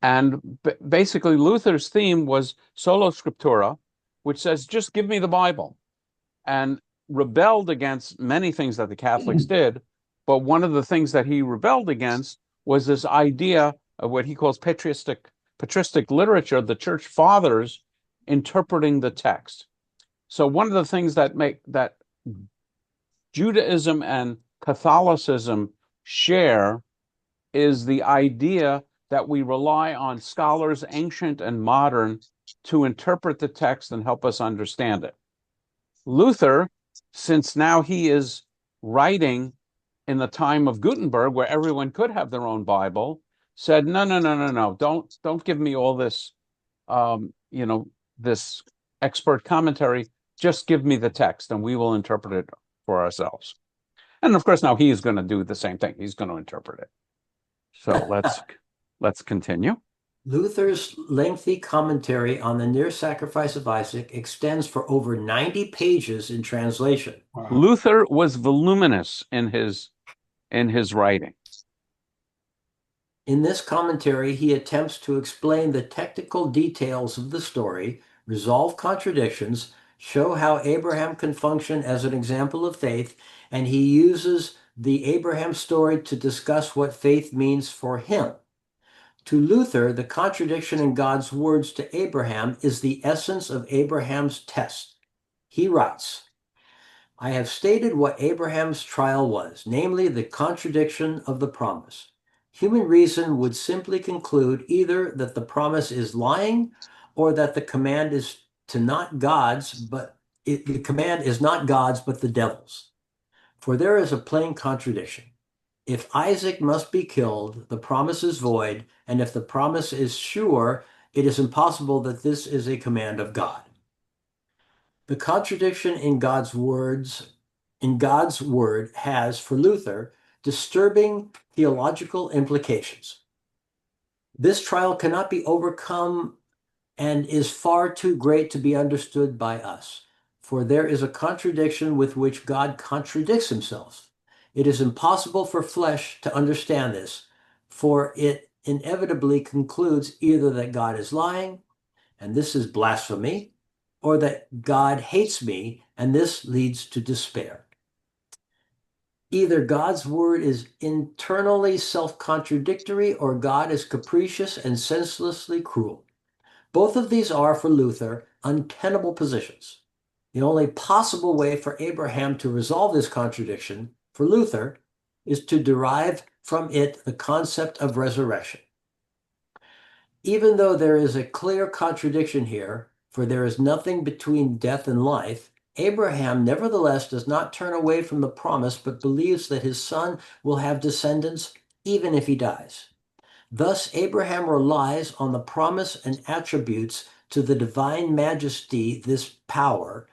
And basically Luther's theme was sola scriptura, which says, just give me the Bible, and rebelled against many things that the Catholics did. But one of the things that he rebelled against was this idea of what he calls patristic literature, the church fathers interpreting the text. So one of the things that that Judaism and Catholicism share is the idea that we rely on scholars, ancient and modern, to interpret the text and help us understand it. Luther, since now he is writing in the time of Gutenberg, where everyone could have their own Bible, said, no, don't give me all this, this expert commentary. Just give me the text and we will interpret it for ourselves. And of course, now he is going to do the same thing. He's going to interpret it. So let's continue. Luther's lengthy commentary on the near sacrifice of Isaac extends for over 90 pages in translation. Wow. Luther was voluminous in his writing. In this commentary, he attempts to explain the technical details of the story, resolve contradictions, show how Abraham can function as an example of faith, and he uses the Abraham story to discuss what faith means for him. To Luther, the contradiction in God's words to Abraham is the essence of Abraham's test. He writes, I have stated what Abraham's trial was, namely the contradiction of the promise. Human reason would simply conclude either that the promise is lying or that the command is to not God's, but the command is not God's, but the devil's. For there is a plain contradiction. If Isaac must be killed, the promise is void, and if the promise is sure, it is impossible that this is a command of God. The contradiction in God's word has, for Luther, disturbing theological implications. This trial cannot be overcome and is far too great to be understood by us, for there is a contradiction with which God contradicts himself. It is impossible for flesh to understand this, for it inevitably concludes either that God is lying, and this is blasphemy, or that God hates me, and this leads to despair. Either God's word is internally self-contradictory, or God is capricious and senselessly cruel. Both of these are, for Luther, untenable positions. The only possible way for Abraham to resolve this contradiction, for Luther, is to derive from it the concept of resurrection. Even though there is a clear contradiction here, for there is nothing between death and life, Abraham nevertheless does not turn away from the promise, but believes that his son will have descendants even if he dies. Thus, Abraham relies on the promise and attributes to the divine majesty, this power,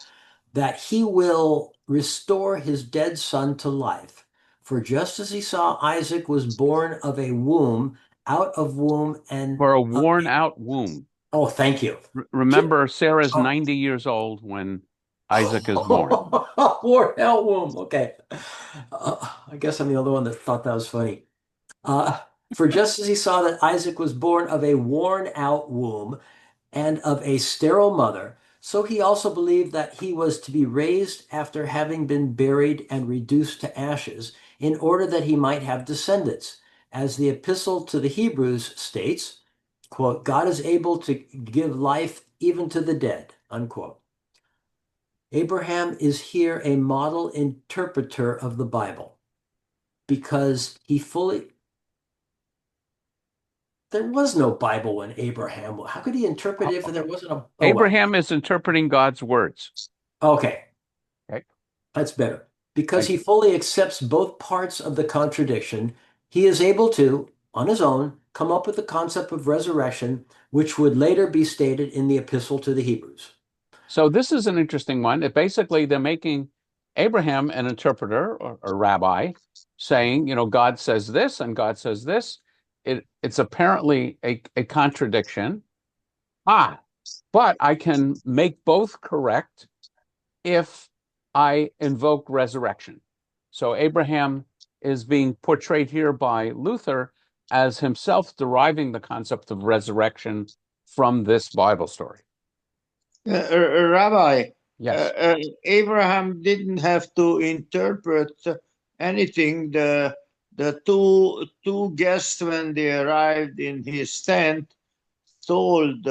that he will restore his dead son to life. For just as he saw Isaac was born of a womb, out of womb, and For a worn out womb. oh, thank you. Remember, Sarah's 90 years old when Isaac is born. Worn out womb. Okay. I guess I'm the only one that thought that was funny. For just as he saw that Isaac was born of a worn out womb and of a sterile mother, so he also believed that he was to be raised after having been buried and reduced to ashes, in order that he might have descendants. As the epistle to the Hebrews states, quote, God is able to give life even to the dead, unquote. Abraham is here a model interpreter of the Bible because there was no Bible when Abraham. How could he interpret it if there wasn't a? Abraham is interpreting God's words. Okay. Okay. That's better. Because he fully accepts both parts of the contradiction, he is able to, on his own, come up with the concept of resurrection, which would later be stated in the epistle to the Hebrews. So this is an interesting one. Basically, they're making Abraham an interpreter or rabbi, saying, God says this and God says this. It's apparently a contradiction. But I can make both correct if I invoke resurrection. So Abraham is being portrayed here by Luther as himself deriving the concept of resurrection from this Bible story. Rabbi, yes. Abraham didn't have to interpret anything. The two guests, when they arrived in his tent, told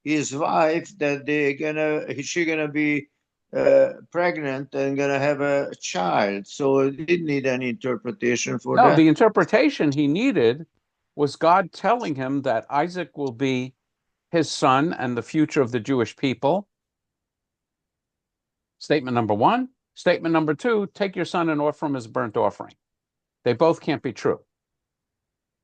his wife that she's gonna be pregnant and gonna have a child. So he didn't need any interpretation for that. No, the interpretation he needed was God telling him that Isaac will be his son and the future of the Jewish people. Statement number one. Statement number two, take your son and offer him as a burnt offering. They both can't be true.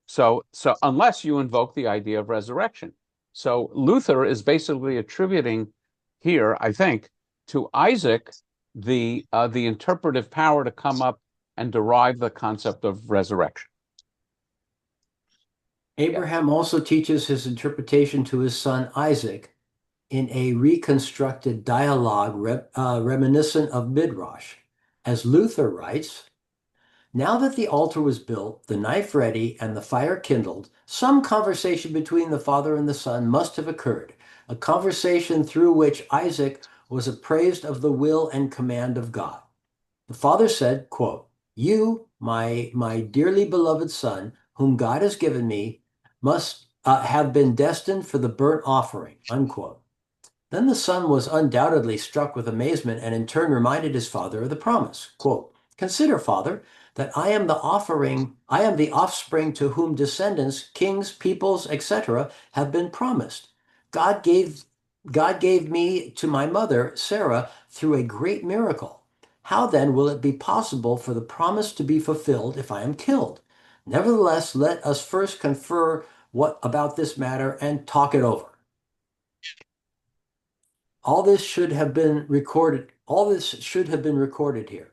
So unless you invoke the idea of resurrection. So Luther is basically attributing here, I think, to Isaac the interpretive power to come up and derive the concept of resurrection. Abraham also teaches his interpretation to his son Isaac in a reconstructed dialogue reminiscent of Midrash. As Luther writes, now that the altar was built, the knife ready, and the fire kindled, some conversation between the father and the son must have occurred, a conversation through which Isaac was appraised of the will and command of God. The father said, quote, you, my dearly beloved son, whom God has given me, must have been destined for the burnt offering, unquote. Then the son was undoubtedly struck with amazement and in turn reminded his father of the promise. Quote, consider, father, that I am the offspring to whom descendants, kings, peoples, etc., have been promised. God gave me to my mother, Sarah, through a great miracle. How then will it be possible for the promise to be fulfilled if I am killed? Nevertheless, let us first confer about this matter and talk it over. All this should have been recorded. All this should have been recorded here.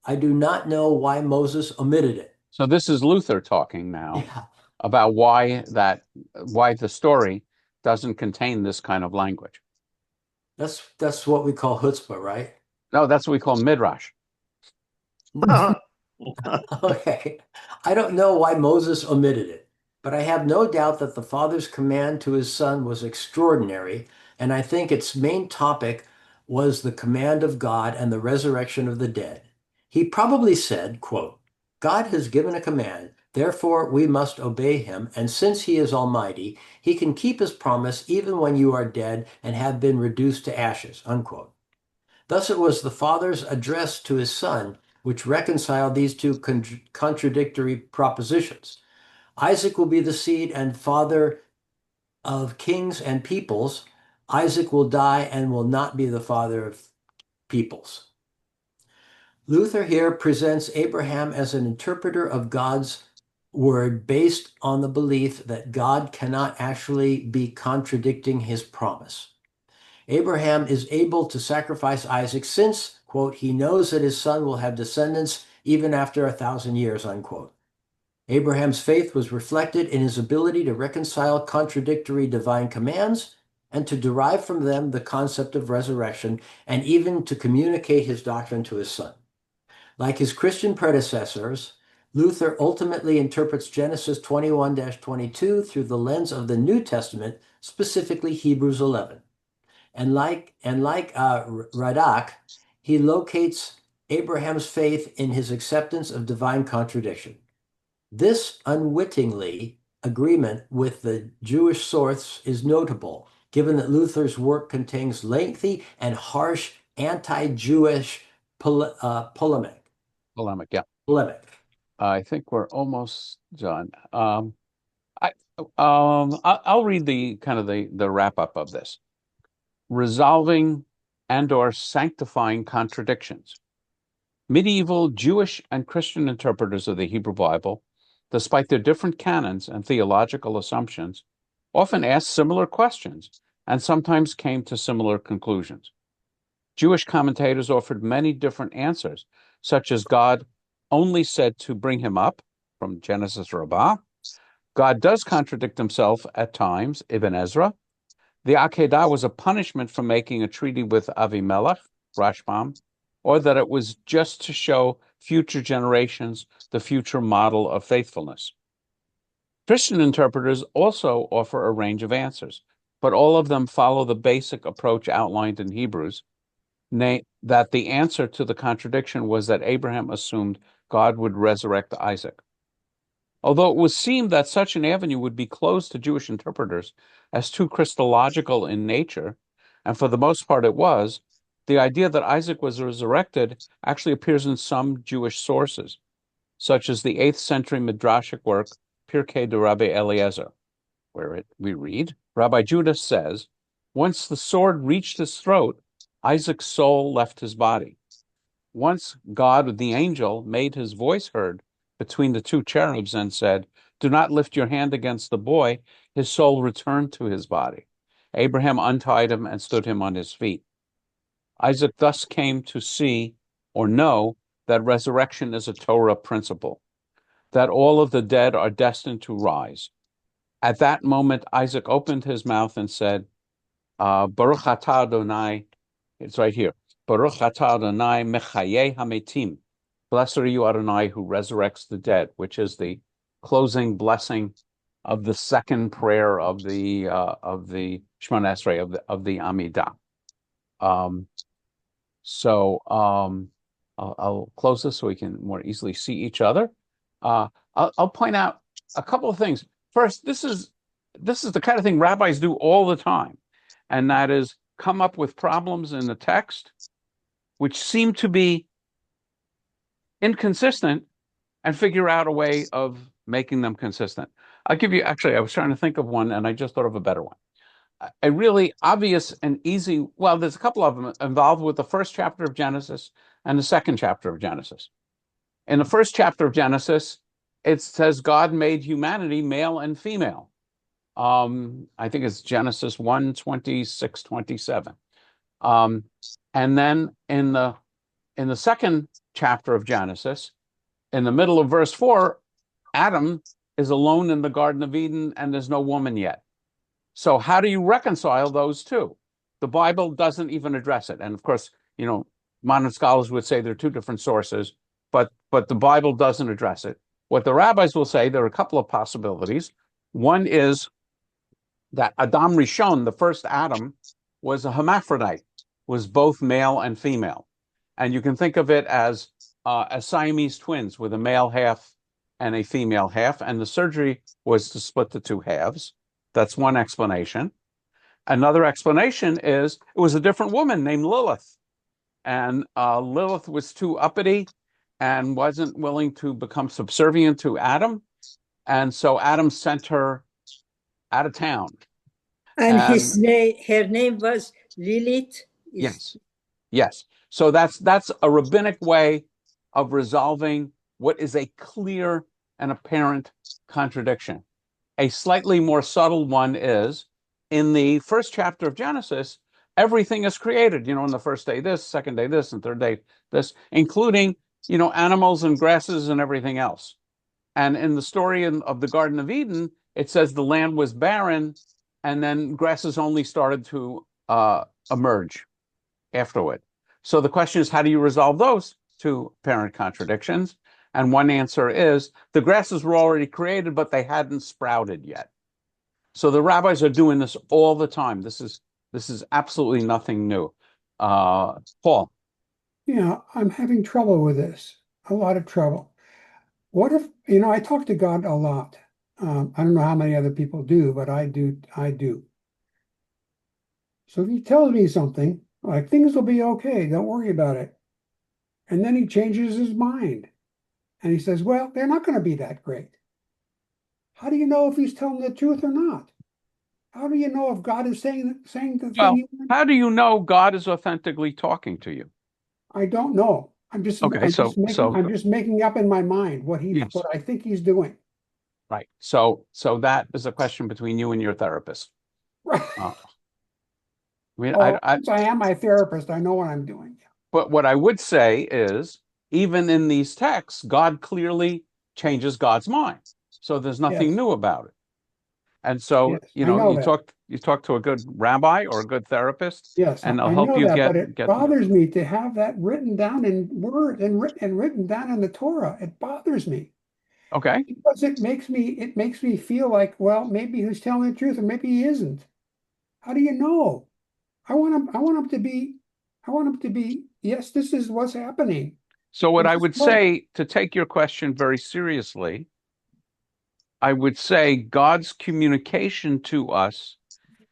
I do not know why Moses omitted it. So this is Luther talking now Yeah, about why the story doesn't contain this kind of language. that's what we call chutzpah, right? No, that's what we call midrash. Okay. I don't know why Moses omitted it, but I have no doubt that the Father's command to his Son was extraordinary, and I think its main topic was the command of God and the resurrection of the dead. He probably said, quote, God has given a command, therefore we must obey him, and since he is almighty, he can keep his promise even when you are dead and have been reduced to ashes, unquote. Thus it was the Father's address to his Son which reconciled these two contradictory propositions. Isaac will be the seed and father of kings and peoples. Isaac will die and will not be the father of peoples. Luther here presents Abraham as an interpreter of God's word based on the belief that God cannot actually be contradicting his promise. Abraham is able to sacrifice Isaac since, quote, he knows that his son will have descendants even after 1,000 years, unquote. Abraham's faith was reflected in his ability to reconcile contradictory divine commands and to derive from them the concept of resurrection and even to communicate his doctrine to his son. Like his Christian predecessors, Luther ultimately interprets Genesis 21-22 through the lens of the New Testament, specifically Hebrews 11. And like Radak, he locates Abraham's faith in his acceptance of divine contradiction. This unwittingly agreement with the Jewish source is notable, given that Luther's work contains lengthy and harsh anti-Jewish polemic. Yeah. Polemic. I think we're almost done. I'll read the wrap up of this. Resolving and/or sanctifying contradictions. Medieval Jewish and Christian interpreters of the Hebrew Bible, despite their different canons and theological assumptions, often asked similar questions and sometimes came to similar conclusions. Jewish commentators offered many different answers, such as God only said to bring him up, from Genesis Rabbah. God does contradict himself at times, Ibn Ezra. The Akedah was a punishment for making a treaty with Avimelech, Rashbam, or that it was just to show future generations the future model of faithfulness. Christian interpreters also offer a range of answers, but all of them follow the basic approach outlined in Hebrews, that the answer to the contradiction was that Abraham assumed God would resurrect Isaac. Although it would seem that such an avenue would be closed to Jewish interpreters as too Christological in nature, and for the most part it was, the idea that Isaac was resurrected actually appears in some Jewish sources, such as the 8th century Midrashic work Pirkei de Rabbi Eliezer, where we read, Rabbi Judah says, once the sword reached his throat, Isaac's soul left his body. Once God, the angel, made his voice heard between the two cherubs and said, do not lift your hand against the boy, his soul returned to his body. Abraham untied him and stood him on his feet. Isaac thus came to see or know that resurrection is a Torah principle, that all of the dead are destined to rise. At that moment, Isaac opened his mouth and said, Baruch atah Adonai, it's right here, Baruch atah Adonai mechayei hametim. Blessed are you, Adonai, who resurrects the dead, which is the closing blessing of the second prayer of the Shemona Esrei of the Amidah. I'll close this so we can more easily see each other. I'll point out a couple of things. First, this is the kind of thing rabbis do all the time, and that is come up with problems in the text which seem to be inconsistent and figure out a way of making them consistent. I'll give you, actually, I was trying to think of one and I just thought of a better one. A really obvious and easy, well, there's a couple of them involved with the first chapter of Genesis and the second chapter of Genesis. In the first chapter of Genesis, it says God made humanity male and female. I think it's Genesis 1, 26, 27. And then in the second chapter of Genesis, in the middle of verse 4, Adam is alone in the Garden of Eden and there's no woman yet. So how do you reconcile those two? The Bible doesn't even address it. And of course, modern scholars would say they're two different sources, but the Bible doesn't address it. What the rabbis will say, there are a couple of possibilities. One is that Adam Rishon, the first Adam, was a hermaphrodite, was both male and female. And you can think of it as Siamese twins with a male half and a female half. And the surgery was to split the two halves. That's one explanation. Another explanation is it was a different woman named Lilith. And Lilith was too uppity and wasn't willing to become subservient to Adam. And so Adam sent her out of town. And her name was Lilith? Yes. So that's a rabbinic way of resolving what is a clear and apparent contradiction. A slightly more subtle one is, in the first chapter of Genesis, everything is created, in the first day this, second day this, and third day this, including, animals and grasses and everything else. And in the story of the Garden of Eden, it says the land was barren and then grasses only started to emerge afterward. So the question is, how do you resolve those two apparent contradictions? And one answer is the grasses were already created, but they hadn't sprouted yet. So the rabbis are doing this all the time. This is absolutely nothing new. Paul. Yeah, I'm having trouble with this, a lot of trouble. What if, I talk to God a lot. I don't know how many other people do, but I do. So if he tells me something, like things will be okay, don't worry about it. And then he changes his mind. And he says, well, they're not going to be that great. How do you know if he's telling the truth or not? How do you know if God is saying the thing? How do you know God is authentically talking to you? I don't know. I'm just making up in my mind what I think he's doing. Right. So that is a question between you and your therapist. Right. Since I am my therapist, I know what I'm doing. But what I would say is, even in these texts, God clearly changes God's mind. So there's nothing new about it. And so, you talk to a good rabbi or a good therapist, and they'll help you get. But it bothers me to have that written down in word and written down in the Torah. It bothers me. Okay. Because it makes me feel like, well, maybe he's telling the truth or maybe he isn't. How do you know? I want him to be, yes, this is what's happening. So what I would say, to take your question very seriously, I would say God's communication to us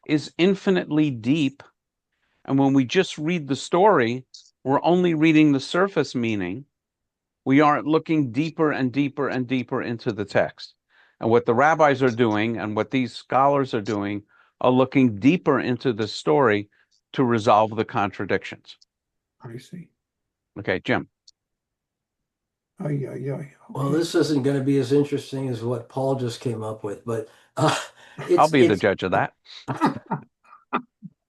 is infinitely deep. And when we just read the story, we're only reading the surface meaning. We aren't looking deeper and deeper and deeper into the text. And what the rabbis are doing and what these scholars are doing are looking deeper into the story to resolve the contradictions. I see. Okay, Jim. Okay. Well, this isn't going to be as interesting as what Paul just came up with, but I'll be the judge of that.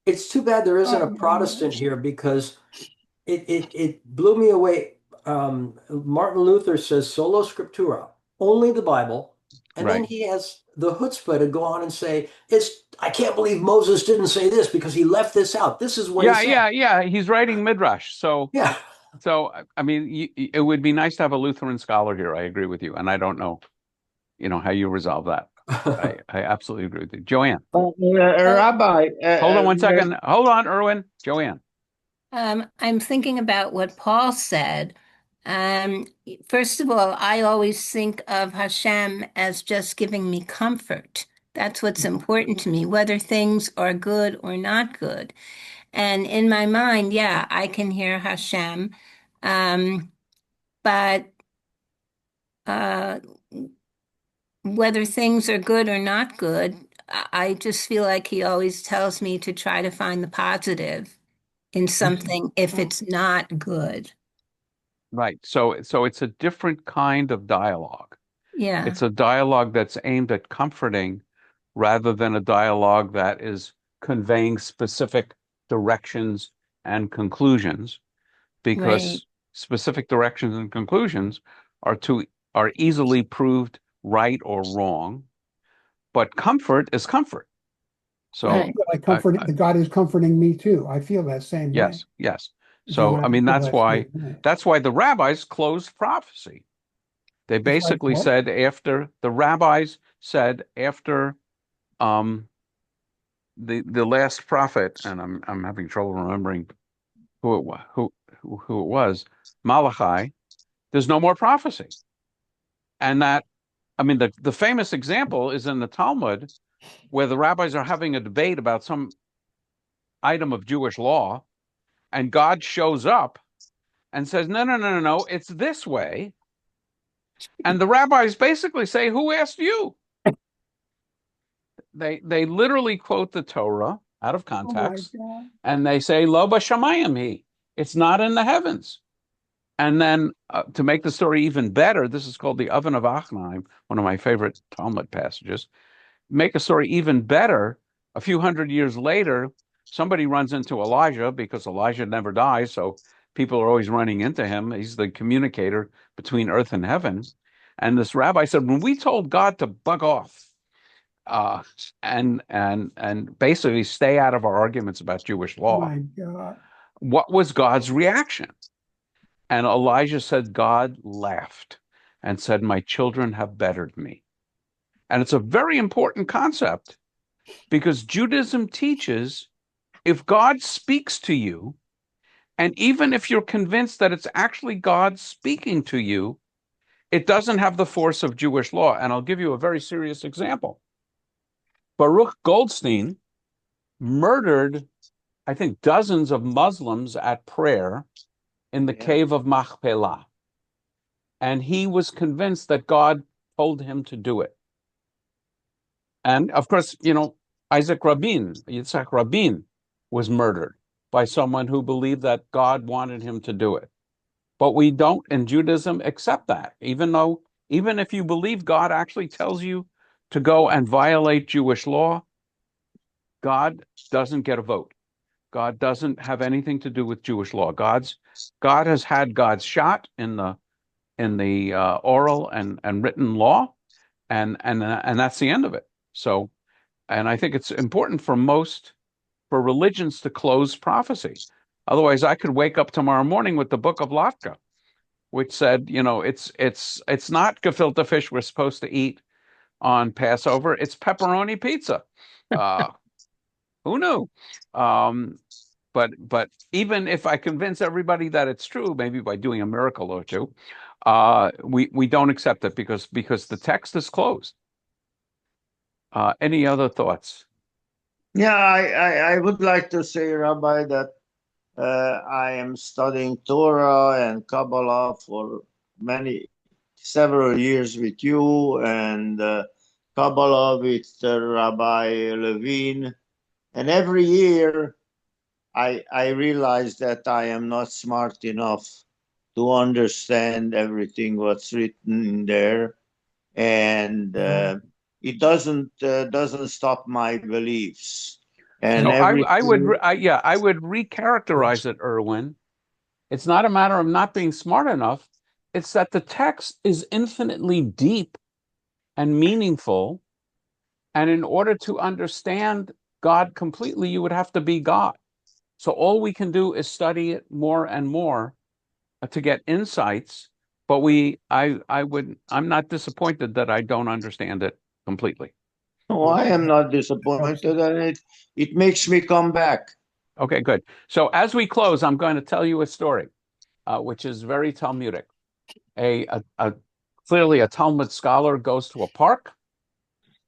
It's too bad there isn't a Protestant here, because it blew me away. Martin Luther says sola scriptura, only the Bible. And then he has the chutzpah to go on and say, I can't believe Moses didn't say this because he left this out. This is what he said. Yeah. He's writing Midrash. So, I mean, it would be nice to have a Lutheran scholar here. I agree with you. And I don't know, how you resolve that. I absolutely agree with you. Joanne. Rabbi. Hold on one second. Hold on, Erwin. Joanne. I'm thinking about what Paul said. First of all, I always think of Hashem as just giving me comfort. That's what's important to me, whether things are good or not good. And in my mind, I can hear Hashem. But but whether things are good or not good, I just feel like he always tells me to try to find the positive in something if it's not good. Right. So it's a different kind of dialogue. Yeah, It's a dialogue that's aimed at comforting rather than a dialogue that is conveying specific directions and conclusions, right, because specific directions and conclusions are easily proved right or wrong, but comfort is comfort. So right. Like comfort, the God is comforting me too. I feel that same way. yes. John, So I mean feel that same way. that's why the rabbis closed prophecy. They It's like basically what? said after the rabbis said after the last prophet, and I'm having trouble remembering who it was, who it was, Malachi, there's no more prophecy. And that, I mean, the famous example is in the Talmud, where the rabbis are having a debate about some item of Jewish law, and God shows up and says, no, it's this way. And the rabbis basically say, who asked you? They literally quote the Torah out of Oh my context, God. and they say, Lo b'shamayim he. It's not in the heavens. And then to make the story even better, this is called the Oven of Achnaim, one of my favorite Talmud passages. Make a story even better, a few hundred years later, somebody runs into Elijah, because Elijah never dies, so people are always running into him. He's the communicator between earth and heaven. And this rabbi said, when we told God to bug off, and basically stay out of our arguments about Jewish law, My God. what was God's reaction? And Elijah said, God laughed and said, my children have bettered me. And it's a very important concept, because Judaism teaches if God speaks to you, and even if you're convinced that it's actually God speaking to you, it doesn't have the force of Jewish law. And I'll give you a very serious example. Baruch Goldstein murdered, I think, dozens of Muslims at prayer in the cave of Machpelah. And he was convinced that God told him to do it. And of course, Yitzhak Rabin was murdered by someone who believed that God wanted him to do it. But we don't, in Judaism, accept that, even if you believe God actually tells you to go and violate Jewish law, God doesn't get a vote. God doesn't have anything to do with Jewish law. God has had God's shot in the oral and written law, and that's the end of it. So, and I think it's important for religions to close prophecy. Otherwise, I could wake up tomorrow morning with the Book of Latka, which said, it's not gefilte fish we're supposed to eat on Passover. It's pepperoni pizza. Who knew? But even if I convince everybody that it's true, maybe by doing a miracle or two, we don't accept it because the text is closed. Any other thoughts? Yeah, I would like to say, Rabbi, that I am studying Torah and Kabbalah for several years with you, and Kabbalah with Rabbi Levine. And every year I realize that I am not smart enough to understand everything what's written in there. And it doesn't stop my beliefs. And So I would recharacterize it, Erwin. It's not a matter of not being smart enough. It's that the text is infinitely deep and meaningful. And in order to understand God completely, you would have to be God. So all we can do is study it more and more to get insights. But I'm not disappointed that I don't understand it completely. Oh, I am not disappointed, and it makes me come back. Okay, good. So as we close, I'm going to tell you a story, which is very Talmudic. Clearly a Talmud scholar goes to a park,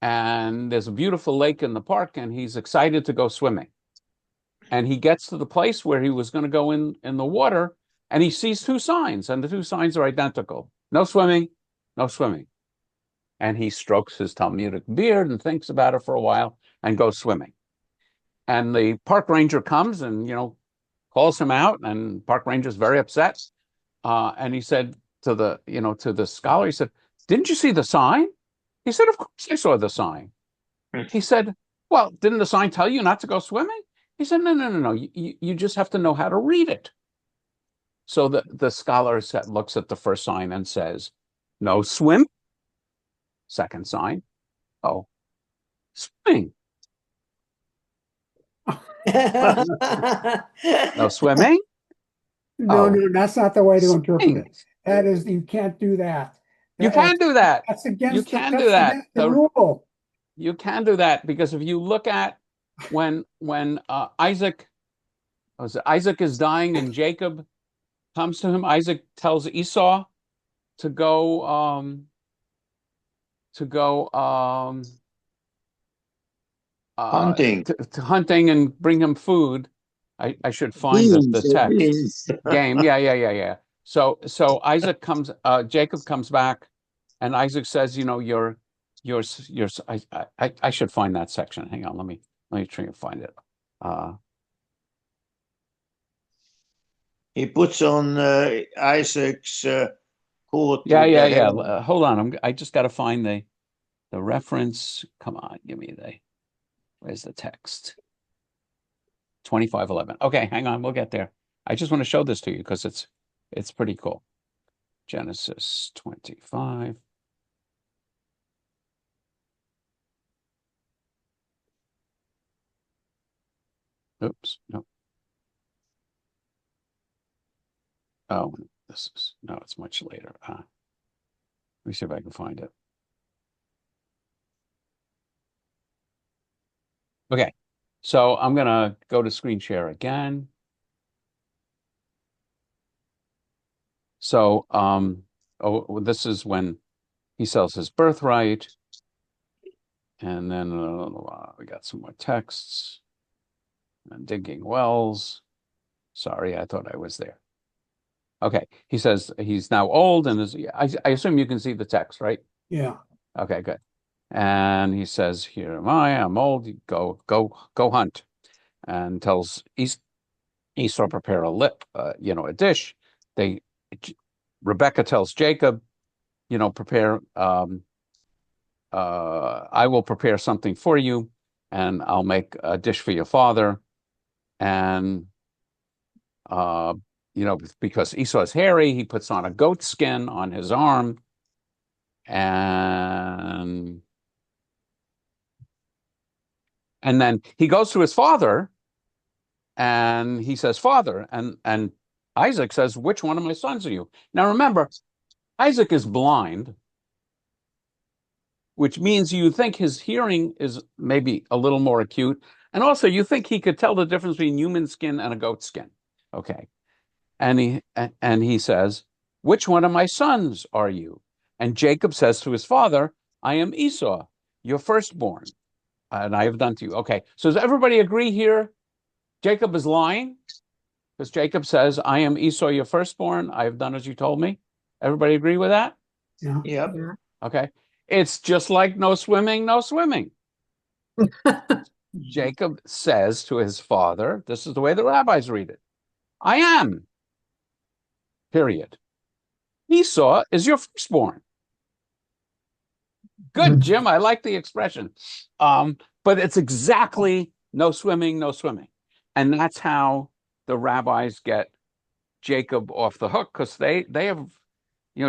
and there's a beautiful lake in the park, and he's excited to go swimming. And he gets to the place where he was going to go in the water, And he sees two signs, and the two signs are identical. No swimming, no swimming. And he strokes his Talmudic beard and thinks about it for a while and goes swimming. And the park ranger comes and, calls him out, and park ranger's very upset. And he said to the scholar, he said, "Didn't you see the sign?" He said, "Of course I saw the sign." He said, "Well, didn't the sign tell you not to go swimming?" He said, No. You just have to know how to read it. So the scholar looks at the first sign and says, "No swim." Second sign, "Oh, swimming." No swimming. No, that's not the way to interpret Swimming. it. That is, you can't do that. You can do that. That's against You can do that. the rule. You can do that because if you look at when Isaac is dying and Jacob comes to him, Isaac tells Esau to go Hunting. to hunting and bring him food. I should find the text. Game. Yeah. So Isaac comes, Jacob comes back, and Isaac says, I should find that section. Hang on, let me try and find it. He puts on Isaac's coat. Yeah. Hold on, I just got to find the reference. Come on, where's the text? 25:11. Okay, hang on, we'll get there. I just want to show this to you because it's pretty cool. Genesis 25. Oops, no. Oh, it's much later. Let me see if I can find it. Okay, so I'm gonna go to screen share again. So, this is when he sells his birthright, and then we got some more texts. And digging wells. Sorry, I thought I was there. Okay, he says he's now old, and I assume you can see the text, right? Yeah. Okay, good. And he says, "Here am I. I'm old. Go hunt," and tells Esau prepare a dish. Rebecca tells Jacob, prepare. I will prepare something for you, and I'll make a dish for your father. And because Esau's hairy, he puts on a goat skin on his arm, and then he goes to his father, and he says, "Father," and Isaac says, "Which one of my sons are you?" Now remember, Isaac is blind, which means you think his hearing is maybe a little more acute, and also you think he could tell the difference between human skin and a goat skin. Okay. And he says, "Which one of my sons are you?" And Jacob says to his father, "I am Esau, your firstborn, and I have done to you." Okay, so does everybody agree here? Jacob is lying because Jacob says, "I am Esau, your firstborn. I have done as you told me." Everybody agree with that? Yeah. Yep. Okay. It's just like no swimming, no swimming. Jacob says to his father, this is the way the rabbis read it, "I am. Period. Esau is your firstborn." Good, Jim. I like the expression. But it's exactly no swimming, no swimming. And that's how the rabbis get Jacob off the hook, because they have,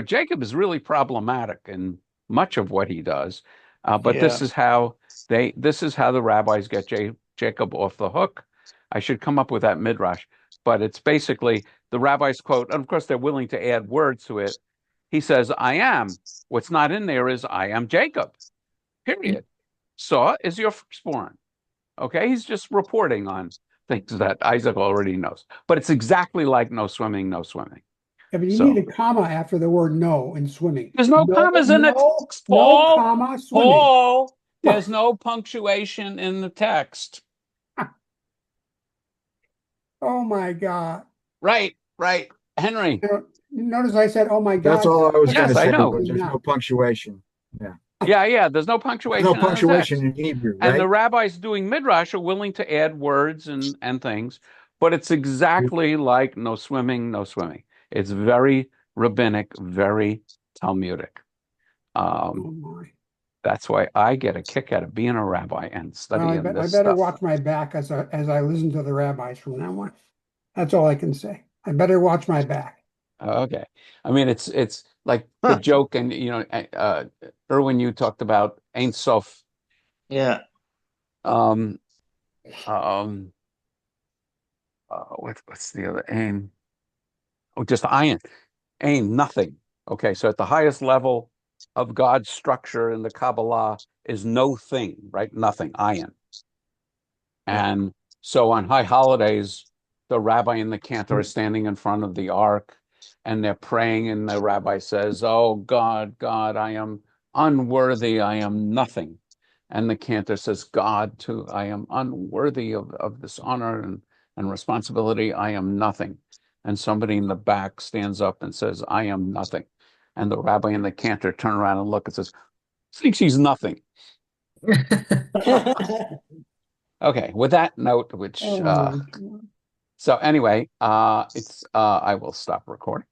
Jacob is really problematic in much of what he does. But this is how the rabbis get Jacob off the hook. I should come up with that midrash, but it's basically the rabbis quote, and of course they're willing to add words to it. He says, "I am." What's not in there is "I am Jacob." Period. Esau is your firstborn. Okay, he's just reporting on things that Isaac already knows. But it's exactly like no swimming, no swimming. Yeah, but you need a comma after the word "no" in swimming. There's no commas in the text, Paul. No comma swimming. Paul, there's no punctuation in the text. Oh my God. Right. Henry. Notice I said, "Oh my God." That's all I was going Yes, to I say, know. but there's no punctuation. Yeah. Yeah, there's no There's punctuation. no in the punctuation text. in Hebrew, And the right? rabbis doing midrash are willing to add words and things, but it's exactly like no swimming, no swimming. It's very rabbinic, very Talmudic. Oh my. That's why I get a kick out of being a rabbi and Well, studying I this better stuff. watch my back as I listen to the rabbis from now on. That's all I can say. I better watch my back. Okay. I mean, it's like the joke, and Erwin, you talked about Ein Sof. Yeah. Um, what's the other Ein? Oh, just Ayin. Ain, nothing. Okay, so at the highest level of God's structure in the Kabbalah is no thing, right? Nothing, ayin. And so on high holidays, the rabbi and the cantor are standing in front of the ark and they're praying, and the rabbi says, "Oh God, God, I am unworthy, I am nothing." And the cantor says, "God, too, I am unworthy of this honor and responsibility, I am nothing." And somebody in the back stands up and says, "I am nothing." And the rabbi and the cantor turn around and look and says, "Thinks he's nothing." Okay, with that note, which Oh, so anyway, I will stop recording.